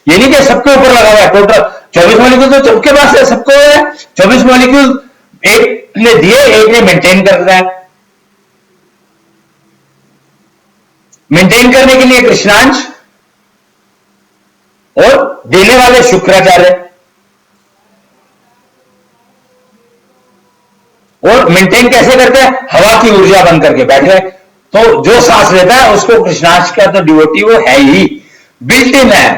ये नहीं कि सबके ऊपर लगा हुआ है। टोटल 24 मॉलिक्यूल तो सबके पास है, सबको है। 24 मॉलिक्यूल एक ने दिए, एक ने मेंटेन कर रहा है। मेंटेन करने के लिए कृष्णांश और देने वाले शुक्राचार्य। और मेंटेन कैसे करते हैं? हवा की ऊर्जा बंद करके बैठ गए। तो जो सांस लेता है उसको कृष्णांश का तो डिवोटी वो है ही, बिल्ट इन है।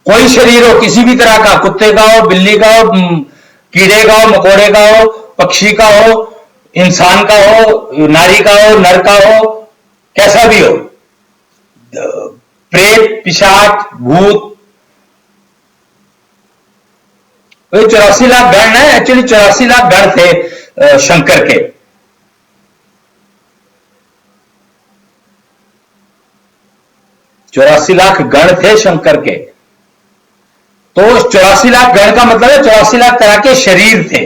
कोई शरीर हो किसी भी तरह का, कुत्ते का हो, बिल्ली का हो, कीड़े का हो, मकोड़े का हो, पक्षी का हो, इंसान का हो, नारी का हो, नर का हो, कैसा भी हो, प्रेत, पिशाच, भूत, 84 लाख गण है। एक्चुअली 84 लाख गण थे शंकर के। चौरासी लाख गण थे शंकर के। तो 84 लाख गण का मतलब है 84 लाख तरह के शरीर थे।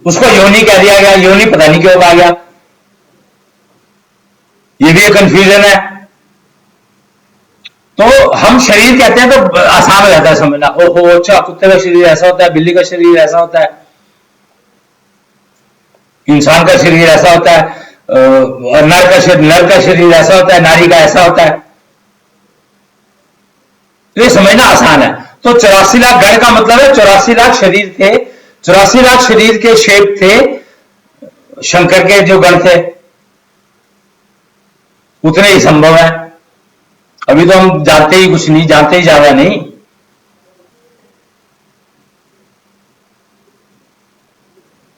उसको योनि कह दिया गया। योनि पता नहीं क्यों कहा गया, ये भी एक कंफ्यूजन है। तो हम शरीर कहते हैं तो आसान हो जाता है समझना। ओहो अच्छा, कुत्ते का शरीर ऐसा होता है, बिल्ली का शरीर ऐसा होता है, इंसान का शरीर ऐसा होता है, और नर का शरीर ऐसा होता है, नारी का ऐसा होता है। तो ये समझना आसान है। तो 84 लाख गण का मतलब है 84 लाख शरीर थे। 84 लाख शरीर के शेप थे शंकर के जो गण थे, उतने ही संभव है। अभी तो हम जानते ही कुछ नहीं, जानते ही ज्यादा नहीं।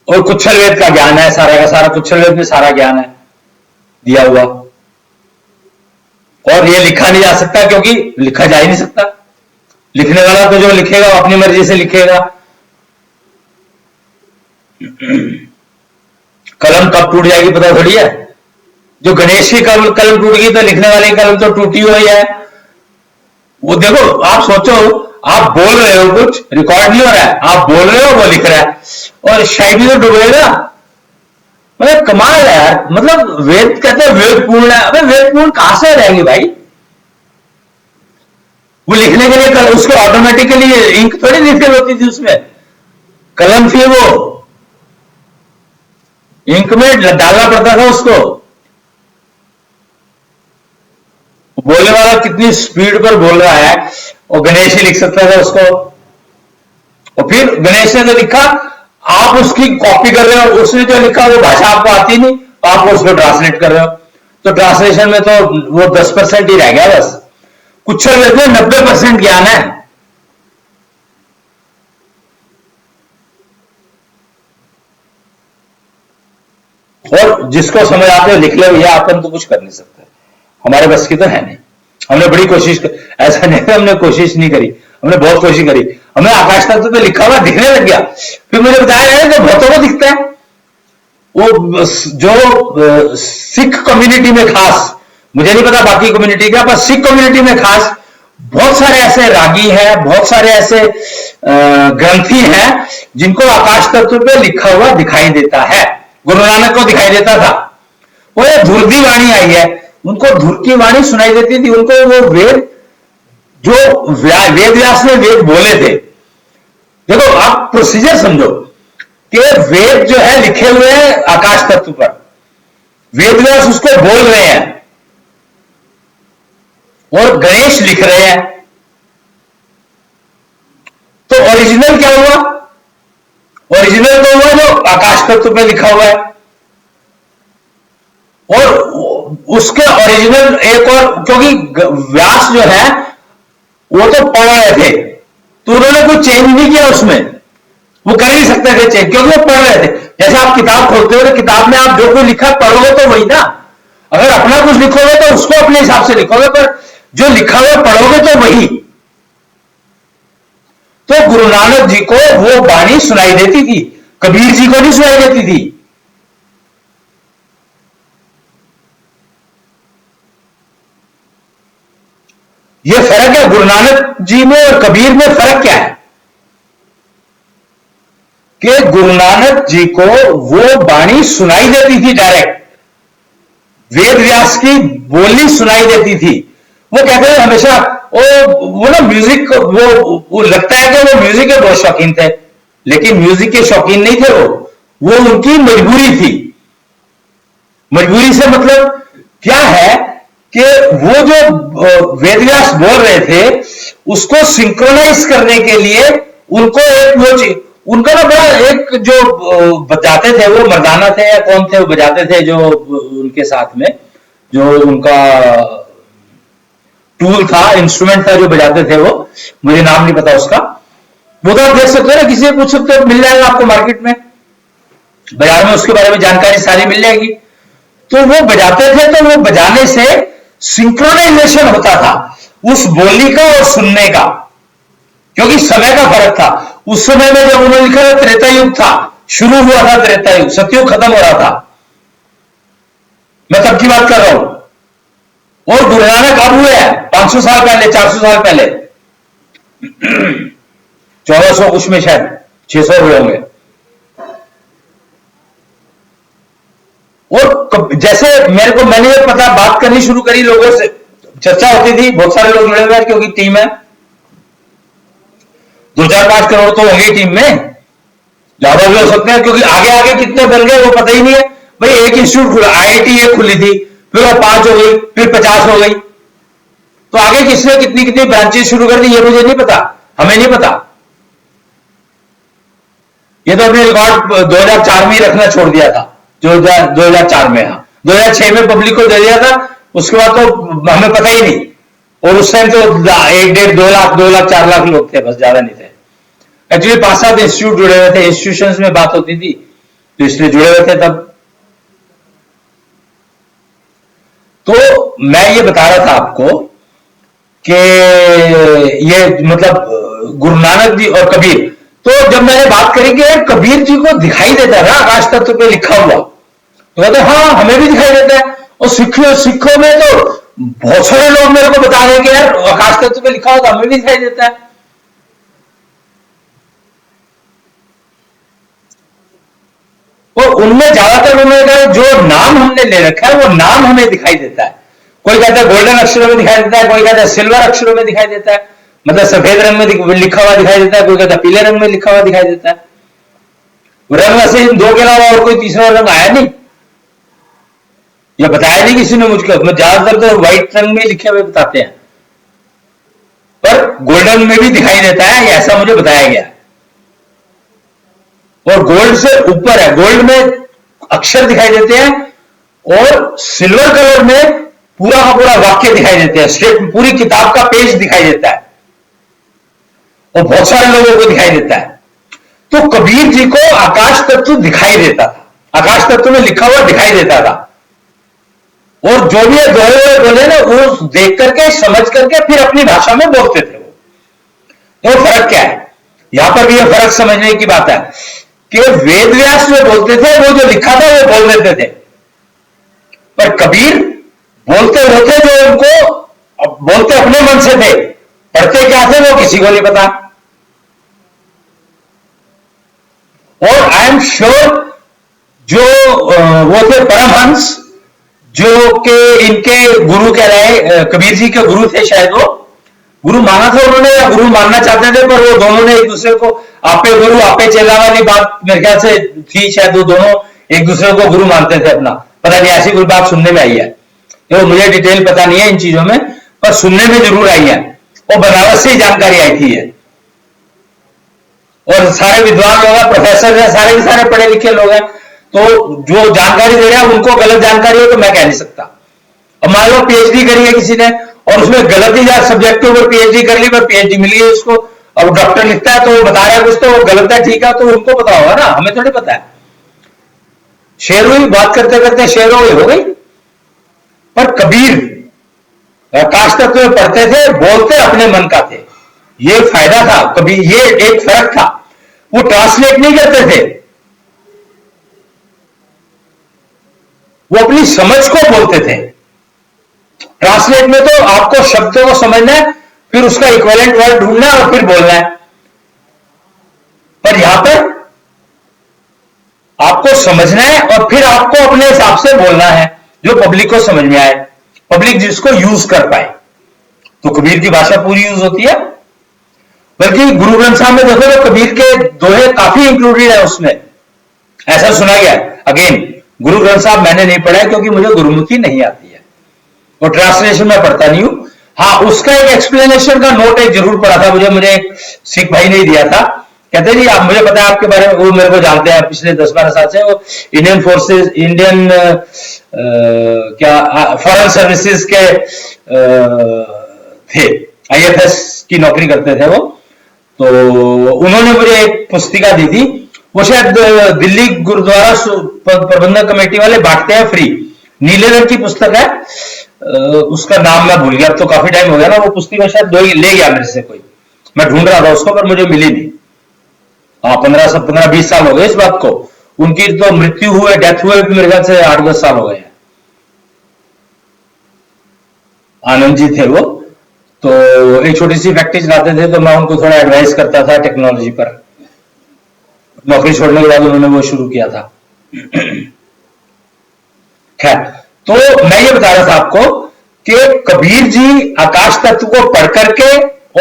और कुच्छल वेद का ज्ञान है सारा का सारा, कुच्छल वेद में सारा ज्ञान है दिया हुआ। और ये लिखा नहीं जा सकता, क्योंकि लिखा जा ही नहीं सकता। लिखने वाला तो जो लिखेगा वो अपनी मर्जी से लिखेगा। कलम कब टूट जाएगी पता थोड़ी है। जो गणेश की कलम कलम टूट गई तो लिखने वाले की कलम तो टूटी हुई है। वो देखो, आप सोचो, आप बोल रहे हो, कुछ रिकॉर्ड नहीं हो रहा है, आप बोल रहे हो, वो लिख रहा है, और शायरी तो डूबेगा। मतलब कमाल है यार। मतलब वेद कहते हैं वेद पूर्ण है, अबे वेद पूर्ण कहां से रहेगी भाई? वो लिखने के लिए उसको ऑटोमेटिकली इंक थोड़ी रिफिल होती थी, उसमें कलम थी, वो इंक में डालना पड़ता था उसको। बोलने वाला कितनी स्पीड पर बोल रहा है, और गणेश ही लिख सकता था उसको। और फिर गणेश ने जो लिखा, आप उसकी कॉपी कर रहे हो, उसने जो लिखा वो भाषा आपको आती नहीं, आप उसको ट्रांसलेट कर रहे हो, तो ट्रांसलेशन में तो वो 10% ही रह गया बस। कुछ वेद में 90% ज्ञान है। और जिसको समझ आते हो लिख ले भैया, अपन तो कुछ कर नहीं सकते, हमारे बस की तो है नहीं। हमने बड़ी कोशिश ऐसा नहीं है हमने कोशिश नहीं करी, हमने बहुत कोशिश करी। हमें आकाश तत्व पे लिखा हुआ दिखने लग गया, फिर मुझे बताया है कि बहुतों को दिखता है। वो जो सिख कम्युनिटी में खास, मुझे नहीं पता बाकी कम्युनिटी का, पर सिख कम्युनिटी में खास बहुत सारे ऐसे रागी हैं, बहुत सारे ऐसे ग्रंथी हैं जिनको आकाश तत्व पे लिखा हुआ दिखाई देता है। गुरु नानक को दिखाई देता था। वो धुर की वाणी आई है, उनको धुर की वाणी सुनाई देती थी, उनको वो वेद जो वेद व्यास ने वेद बोले थे। देखो आप प्रोसीजर समझो कि वेद जो है लिखे हुए हैं आकाश तत्व पर, वेद व्यास उसको बोल रहे हैं और गणेश लिख रहे हैं, तो ओरिजिनल क्या हुआ? ओरिजिनल तो हुआ जो आकाश तत्व पे लिखा हुआ है, और उसके ओरिजिनल एक और, क्योंकि व्यास जो है वो तो पढ़ रहे थे, तो उन्होंने कोई चेंज नहीं किया उसमें, वो कर ही सकते थे चेंज, क्योंकि वो पढ़ रहे थे। जैसे आप किताब खोलते हो तो किताब में आप जो कुछ लिखा पढ़ोगे तो वही ना, अगर अपना कुछ लिखोगे तो उसको अपने हिसाब से लिखोगे, पर जो लिखा हुआ पढ़ोगे तो वही। तो गुरु नानक जी को वो वाणी सुनाई देती थी, कबीर जी को नहीं सुनाई देती थी। ये फर्क है, गुरु नानक जी में और कबीर में फर्क क्या है कि गुरु नानक जी को वो वाणी सुनाई देती थी डायरेक्ट, वेद व्यास की बोली सुनाई देती थी। वो कहते हैं हमेशा वो ना म्यूजिक, वो लगता है कि वो म्यूजिक के बहुत शौकीन थे, लेकिन म्यूजिक के शौकीन नहीं थे वो उनकी मजबूरी थी। मजबूरी से मतलब क्या है कि वो जो वेदव्यास बोल रहे थे उसको सिंक्रोनाइज करने के लिए उनको एक वो चीज, उनका ना बड़ा एक जो बजाते थे, वो मर्दाना थे या कौन थे वो बजाते थे, जो उनके साथ में जो उनका टूल था, इंस्ट्रूमेंट था जो बजाते थे, वो मुझे नाम नहीं पता उसका। वो तो आप देख सकते हो ना, किसी से पूछ सकते हो, मिल जाएगा आपको मार्केट में, बाजार में उसके बारे में जानकारी सारी मिल जाएगी। तो वो बजाते थे, तो वो बजाने से सिंक्रोनाइजेशन होता था उस बोली का और सुनने का, क्योंकि समय का फर्क था। उस समय में जब उन्होंने लिखा त्रेता युग था, शुरू हुआ था त्रेता युग, सतयुग खत्म हो रहा था, मैं तब की बात कर रहा हूं। और गुरु नानक अब हुए हैं 500 साल पहले, 400 साल पहले, 1400 कुछ में शायद 600 हुए होंगे। और जैसे मेरे को, मैंने ये पता बात करनी शुरू करी, लोगों से चर्चा होती थी, बहुत सारे लोग जुड़े हुए हैं क्योंकि टीम है, 2-4-5 करोड़ तो होंगे टीम में, ज्यादा भी हो सकते हैं क्योंकि आगे आगे कितने बन गए वो पता ही नहीं है। भाई एक इंस्टीट्यूट खुला, IIT एक खुली थी, फिर वो 5 हो गई, फिर 50 हो गई, तो आगे किसने कितनी कितनी ब्रांचेस शुरू कर दी ये मुझे नहीं पता, हमें नहीं पता। ये तो अपने रिकॉर्ड 2004 में ही रखना छोड़ दिया था, 2004 में, हाँ 2006 में पब्लिक को दे दिया था, उसके बाद तो हमें पता ही नहीं। और उस टाइम तो 1-1.5-2 लाख 2 लाख 4 लाख लोग थे, बस ज्यादा नहीं थे। एक्चुअली 5-7 इंस्टीट्यूट जुड़े हुए थे, इंस्टीट्यूशंस में बात होती थी तो इसलिए जुड़े हुए थे तब। तो मैं ये बता रहा था आपको कि ये मतलब गुरु नानक जी और कबीर, तो जब मैंने बात करी कि कबीर जी को दिखाई देता था आकाश तत्व पे लिखा हुआ, तो कहते हाँ हमें भी दिखाई देता है, और सिखों में तो बहुत सारे लोग मेरे को बता रहे कि यार आकाश तत्व में लिखा होता हमें भी दिखाई देता है। और उनमें ज्यादातर उन्होंने जो नाम हमने ले रखा है वो नाम हमें दिखाई देता है। कोई कहता है गोल्डन अक्षरों में दिखाई देता है, कोई कहता है सिल्वर अक्षरों में दिखाई देता है, मतलब सफेद रंग में लिखा हुआ दिखाई देता है, कोई कहता है पीले रंग में लिखा हुआ दिखाई देता है। रंग से इन दो के अलावा और कोई तीसरा रंग आया नहीं, या बताया नहीं किसी ने मुझको। मैं ज्यादातर तो व्हाइट रंग में लिखे हुए बताते हैं, पर गोल्डन में भी दिखाई देता है, ऐसा मुझे बताया गया। और गोल्ड से ऊपर है, गोल्ड में अक्षर दिखाई देते हैं और सिल्वर कलर में पूरा का पूरा वाक्य दिखाई देते हैं, स्ट्रेट पूरी किताब का पेज दिखाई देता है और बहुत सारे लोगों को दिखाई देता है। तो कबीर जी को आकाश तत्व दिखाई देता था, आकाश तत्व में लिखा हुआ दिखाई देता था। और जो भी दोहे बोले ना वो देख करके समझ करके फिर अपनी भाषा में बोलते थे। वो फर्क क्या है, यहां पर भी यह फर्क समझने की बात है कि वेद व्यास जो बोलते थे वो जो लिखा था वो बोल देते थे, पर कबीर बोलते होते जो उनको बोलते अपने मन से थे, पढ़ते क्या थे वो किसी को नहीं पता। और आई एम श्योर जो वो थे परमहंस जो कि इनके गुरु कह रहे, कबीर जी के गुरु थे, शायद वो गुरु माना था उन्होंने या गुरु मानना चाहते थे, पर वो दोनों ने एक दूसरे को आपे गुरु आपे चेला वाली बात मेरे ख्याल से थी, शायद वो दोनों एक दूसरे को गुरु मानते थे अपना, पता नहीं ऐसी कोई बात सुनने में आई है, तो मुझे डिटेल पता नहीं है इन चीजों में, पर सुनने में जरूर आई है और बनारस से ही जानकारी आई थी है। और सारे विद्वान लोग हैं, प्रोफेसर हैं, सारे के सारे पढ़े लिखे लोग हैं, तो जो जानकारी दे रहे हैं उनको गलत जानकारी हो तो मैं कह नहीं सकता। अब मान लो पीएचडी करी है किसी ने और उसमें गलत ही सब्जेक्ट के ऊपर पीएचडी कर ली, पर पीएचडी मिली है उसको, अब डॉक्टर लिखता है तो वो बता रहा है कुछ तो वो गलत है ठीक है, तो उनको पता होगा ना, हमें थोड़ी पता है। शेर हुई, बात करते करते शेर हो गई। पर कबीर आकाश तत्व में पढ़ते थे, बोलते अपने मन का थे, ये फायदा था कबीर, ये एक फर्क था। वो ट्रांसलेट नहीं करते थे, वो अपनी समझ को बोलते थे। ट्रांसलेट में तो आपको शब्दों को समझना है, फिर उसका इक्विवेलेंट वर्ड ढूंढना है और फिर बोलना है, पर यहां पर आपको समझना है और फिर आपको अपने हिसाब से बोलना है जो पब्लिक को समझ में आए, पब्लिक जिसको यूज कर पाए। तो कबीर की भाषा पूरी यूज होती है, बल्कि गुरु ग्रंथ साहब में देखो तो कबीर के दोहे काफी इंक्लूडेड है उसमें, ऐसा सुना गया। अगेन गुरु ग्रंथ साहब मैंने नहीं पढ़ा है क्योंकि मुझे गुरुमुखी नहीं आती है और ट्रांसलेशन में पढ़ता नहीं हूं। हाँ, उसका एक एक्सप्लेनेशन का नोट एक जरूर पढ़ा था, मुझे एक सिख भाई ने दिया था, कहते जी आप मुझे पता है आपके बारे में, वो मेरे को जानते हैं पिछले 10-12 साल से, वो इंडियन फोर्सेस, इंडियन क्या फॉरेन सर्विसेज के थे, आईएफएस की नौकरी करते थे वो। तो उन्होंने मुझे एक पुस्तिका दी थी, वो शायद दिल्ली गुरुद्वारा प्रबंधक कमेटी वाले बांटते हैं फ्री, नीले रंग की पुस्तक है, उसका नाम मैं भूल गया, अब तो काफी टाइम हो गया ना। वो पुस्तिका शायद ले गया मेरे से कोई, मैं ढूंढ रहा था उसको पर मुझे मिली नहीं। हाँ, 15-20 साल हो गए इस बात को, उनकी तो मृत्यु हुए, डेथ हुए भी मेरे ख्याल से 8-10 साल हो गए हैं। आनंद जी थे वो, तो एक छोटी सी फैक्ट्री चलाते थे, तो मैं उनको थोड़ा एडवाइस करता था टेक्नोलॉजी पर। नौकरी छोड़ने के बाद उन्होंने वो शुरू किया था। खैर, तो मैं ये बता रहा था आपको कि कबीर जी आकाश तत्व को पढ़ करके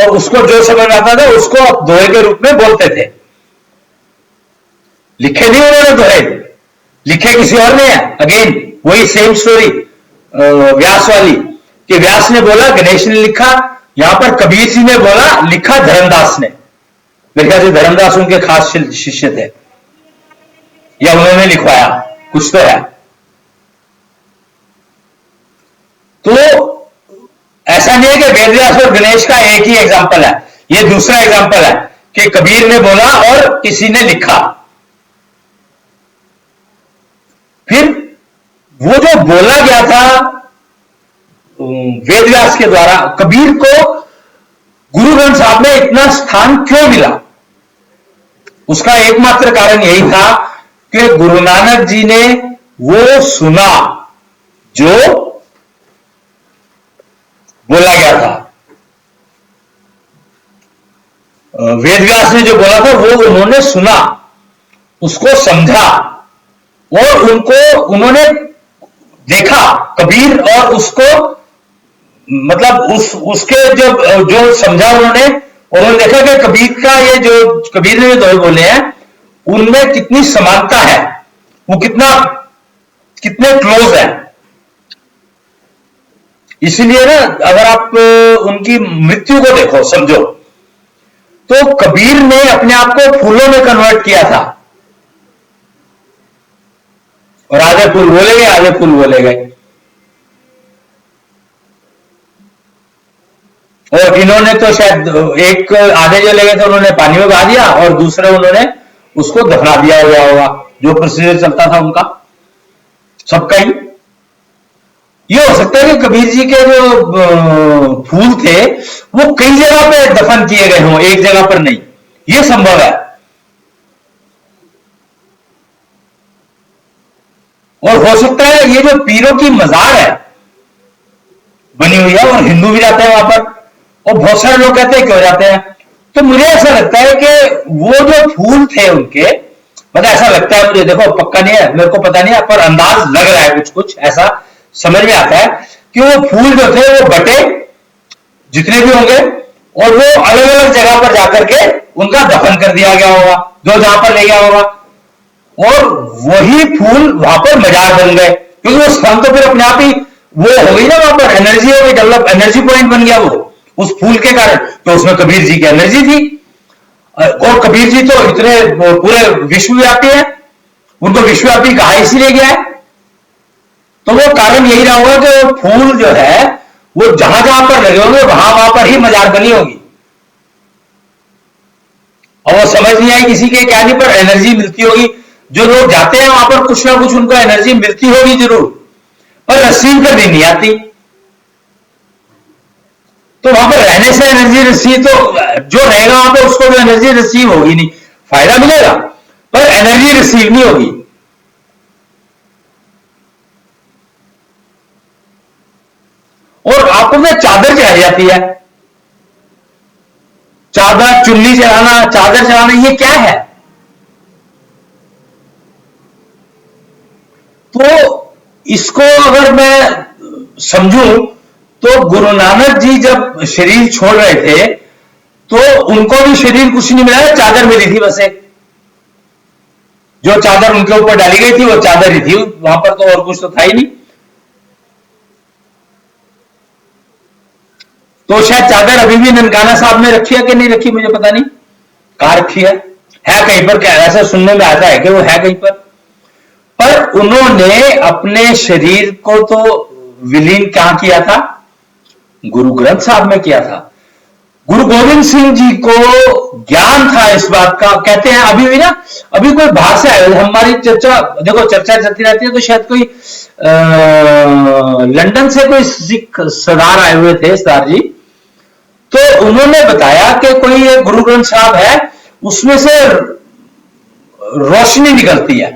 और उसको जो समझ आता था उसको दोहे के रूप में बोलते थे। लिखे नहीं उन्होंने दोहे, लिखे किसी और ने है। अगेन वही सेम स्टोरी व्यास वाली, कि व्यास ने बोला, गणेश ने लिखा, यहां पर कबीर जी ने बोला, लिखा धर्मदास ने। मेरे ख्याल से धर्मदास उनके खास शिष्य थे या उन्होंने लिखवाया, कुछ तो है। तो ऐसा नहीं है कि वेदव्यास और गणेश का एक ही एग्जाम्पल है, ये दूसरा एग्जाम्पल है कि कबीर ने बोला और किसी ने लिखा। फिर वो जो बोला गया था वेदव्यास के द्वारा, कबीर को गुरु ग्रंथ साहब में इतना स्थान क्यों मिला, उसका एकमात्र कारण यही था कि गुरु नानक जी ने वो सुना जो बोला गया था, वेदव्यास ने जो बोला था वो उन्होंने सुना, उसको समझा और उन्होंने देखा कबीर, और उसको मतलब उसके जो समझा उन्होंने देखा कि कबीर का ये जो कबीर ने जो दोहे बोले हैं उनमें कितनी समानता है, वो कितने क्लोज है। इसीलिए ना अगर आप उनकी मृत्यु को देखो, समझो, तो कबीर ने अपने आप को फूलों में कन्वर्ट किया था, और आधे फूल बोले गए, आधे फूल बोले गए। और इन्होंने तो शायद एक आधे जो लगे थे उन्होंने पानी में बहा दिया, और दूसरे उन्होंने उसको दफना दिया हुआ होगा, जो प्रोसीजर चलता था उनका सबका ही। ये हो सकता है कि कबीर जी के जो फूल थे वो कई जगह पे दफन किए गए हों, एक जगह पर नहीं, ये संभव है। और हो सकता है ये जो पीरों की मजार है बनी हुई है, और हिंदू भी जाते हैं वहां पर, और बहुत सारे लोग कहते हैं क्यों जाते हैं, तो मुझे ऐसा लगता है कि वो जो फूल थे उनके, मतलब ऐसा लगता है मुझे, देखो पक्का नहीं है, मेरे को पता नहीं है, पर अंदाज लग रहा है, कुछ कुछ ऐसा समझ में आता है कि वो फूल जो थे वो बटे जितने भी होंगे, और वो अलग अलग जगह पर जाकर के उनका दफन कर दिया गया होगा, जो जहां पर ले गया होगा, और वही फूल वहां पर मजार बन गए, क्योंकि वो स्थान तो फिर अपने आप ही वो हो गई ना, वहां पर एनर्जी हो गई, डेवलप एनर्जी पॉइंट बन गया वो उस फूल के कारण। तो उसमें कबीर जी की एनर्जी थी, और कबीर जी तो इतने पूरे विश्वव्यापी है, उनको विश्वव्यापी कहा इसीलिए गया है। तो वो कारण यही रहा होगा कि फूल जो है वो जहां जहां पर लगे होंगे वहां पर ही मजार बनी होगी, और वो समझ नहीं आई किसी के क्या नहीं, पर एनर्जी मिलती होगी, जो लोग जाते हैं वहां पर कुछ ना कुछ उनको एनर्जी मिलती होगी जरूर, पर रिसीव करनी नहीं आती। तो वहां पर रहने से एनर्जी रिसीव, तो जो रहेगा वहां पर उसको भी एनर्जी रिसीव होगी नहीं, फायदा मिलेगा पर एनर्जी रिसीव नहीं होगी। और आपको में चादर चढ़ाई जाती है, चादर, चुन्नी चढ़ाना, चादर चढ़ाना, ये क्या है? तो इसको अगर मैं समझूं तो गुरु नानक जी जब शरीर छोड़ रहे थे तो उनको भी शरीर कुछ नहीं मिला, चादर मिली थी बस एक, जो चादर उनके ऊपर डाली गई थी वो चादर ही थी, वहां पर तो और कुछ तो था ही नहीं। तो शायद चादर अभी भी ननकाना साहब में रखी है कि नहीं रखी, मुझे पता नहीं कहां रखी है कहीं पर, क्या ऐसा सुनने में आता है कि वो है कहीं पर उन्होंने अपने शरीर को तो विलीन कहां किया था? गुरु ग्रंथ साहब में किया था। गुरु गोविंद सिंह जी को ज्ञान था इस बात का, कहते हैं अभी भी ना, अभी कोई बाहर से आए, हमारी चर्चा देखो, चर्चा चलती रहती है, तो शायद कोई लंदन से कोई सिख सरदार आए हुए थे, सरदार जी, तो उन्होंने बताया कि कोई एक गुरु ग्रंथ साहब है, उसमें से रोशनी निकलती है,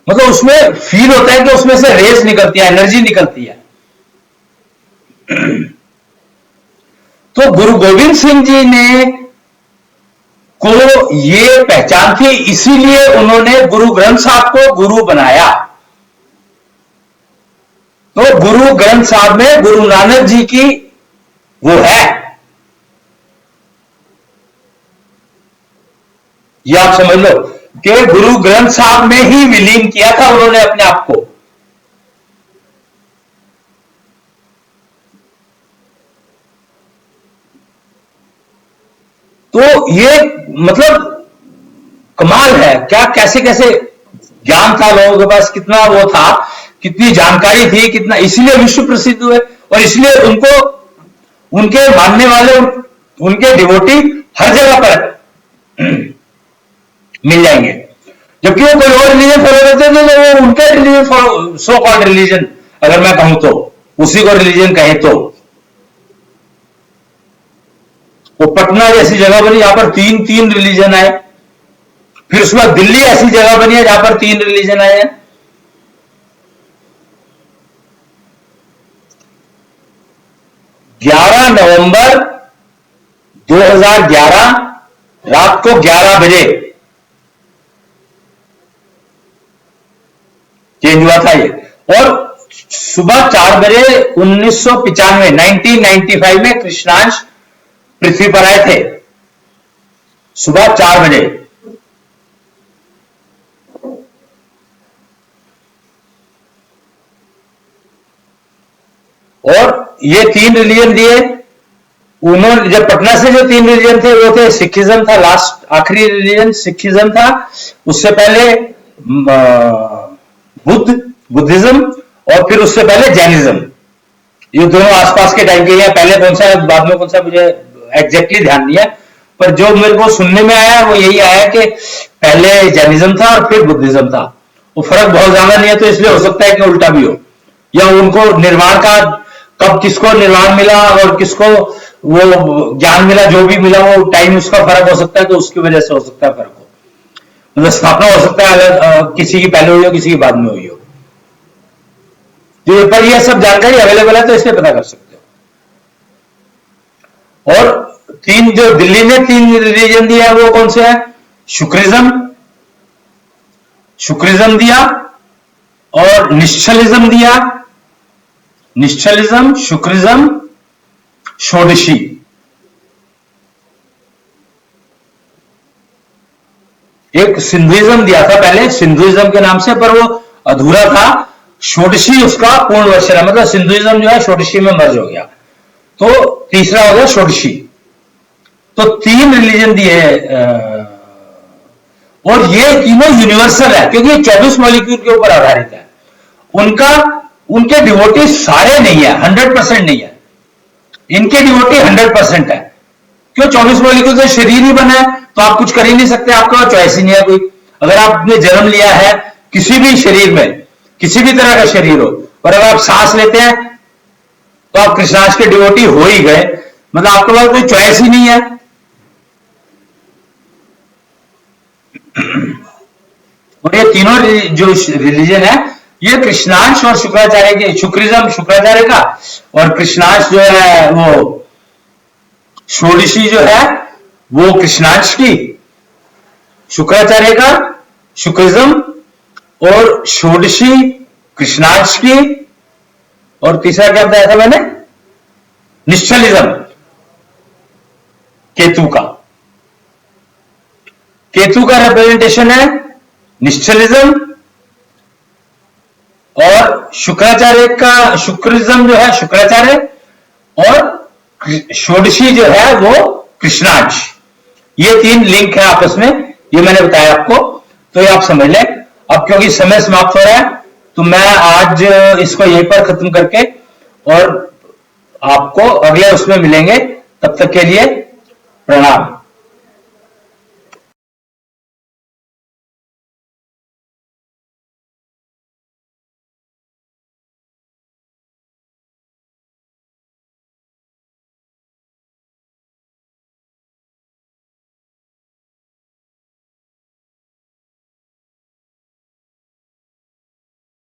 मतलब उसमें फील होता है कि उसमें से रेस निकलती है, एनर्जी निकलती है। तो गुरु गोविंद सिंह जी ने को ये पहचान थी, इसीलिए उन्होंने गुरु ग्रंथ साहब को गुरु बनाया। तो गुरु ग्रंथ साहब में गुरु नानक जी की वो है, ये आप समझ लो कि गुरु ग्रंथ साहब में ही विलीन किया था उन्होंने अपने आप को। तो ये मतलब कमाल है, क्या कैसे कैसे ज्ञान था लोगों के पास, कितना वो था, कितनी जानकारी थी, कितना, इसलिए विश्व प्रसिद्ध हुए, और इसलिए उनको उनके मानने वाले, उनके डिवोटी हर जगह पर मिल जाएंगे। जबकि वो कोई और रिलीजन फॉलो करते थे तो वो उनका religion follow, so called religion अगर मैं कहूं तो, उसी को रिलीजन कहे तो, वो पटना जैसी जगह बनी, यहां पर तीन रिलीजन आए, फिर उसके बाद दिल्ली ऐसी जगह बनी है जहां पर 3 रिलीजन आए हैं। 11 नवंबर 2011 रात को 11 बजे चेंज हुआ था ये, और सुबह 4 बजे 1995 में कृष्णांश पृथ्वी पर आए थे, सुबह 4 बजे। और ये 3 रिलीजन दिए उन्होंने, जब पटना से जो 3 रिलीजन थे वो थे, सिखिज्म था लास्ट, आखिरी रिलीजन सिखिज्म था, उससे पहले बुद्धिज्म, और फिर उससे पहले जैनिज्म। ये दोनों आसपास के टाइम के हैं, पहले कौन सा बाद में कौन सा मुझे एग्जैक्टली ध्यान नहीं है, पर जो मेरे को सुनने में आया वो यही आया कि पहले जैनिज्म था और फिर बुद्धिज्म था। वो फर्क बहुत ज्यादा नहीं है, तो इसलिए हो सकता है कि उल्टा भी हो, या उनको निर्वाण का कब किसको निर्वाण मिला और किसको वो ज्ञान मिला, जो भी मिला वो टाइम उसका फर्क हो सकता है, तो उसकी वजह से हो सकता है फर्क हो, मतलब स्थापना हो सकता है अलग, किसी की पहले हुई हो किसी की बाद में हुई हो। तो पर ये सब जानकारी अवेलेबल है, तो इसलिए पता कर सकते हो। और 3 जो दिल्ली ने 3 रिलीजन दिया है वो कौन से है? शुक्रिज्म दिया और निश्चलिज्म दिया, निश्चलिज्म, शुक्रिज्म, षोडशी। एक सिंधुइज्म दिया था पहले, सिंधुइज्म के नाम से, पर वो अधूरा था। षोडशी उसका पूर्ण वर्षन है, मतलब सिंधुइज्म जो है षोडशी में मर्ज हो गया, तो तीसरा हो गया षोडशी। तो 3 रिलीजन दिए, और ये तीनों यूनिवर्सल है क्योंकि 24 मॉलिक्यूल के ऊपर आधारित है। उनके डिवोटी सारे नहीं है, 100% नहीं है, इनके डिवोटी 100% है। क्यों? 24 मॉलिक्यूल से शरीर ही बना है, तो आप कुछ कर ही नहीं सकते, आपका चॉइस ही नहीं है कोई। अगर आपने जन्म लिया है किसी भी शरीर में, किसी भी तरह का शरीर हो, और अगर आप सांस लेते हैं तो आप कृष्णांश के डिवोटी हो ही गए, मतलब आपके पास कोई चॉइस ही नहीं है। और ये तीनों जो रिलीजन है ये कृष्णांश और शुक्राचार्य के, शुक्रिज्म शुक्राचार्य का, और कृष्णांश जो है वो षोडशी जो है वो कृष्णांश की, शुक्राचार्य का शुक्रिज्म, और षोडशी कृष्णांश की, और तीसरा क्या बताया था मैंने? निश्चलिज्म, केतु का। केतु का रिप्रेजेंटेशन है निश्चलिज्म, और शुक्राचार्य का शुक्रिज्म जो है शुक्राचार्य, और षोडशी जो है वो कृष्णांश। ये 3 लिंक है आपस में, ये मैंने बताया आपको, तो ये आप समझ लें। अब क्योंकि समय समाप्त हो रहा है तो मैं आज इसको यहीं पर खत्म करके, और आपको अगले उसमें मिलेंगे, तब तक के लिए प्रणाम।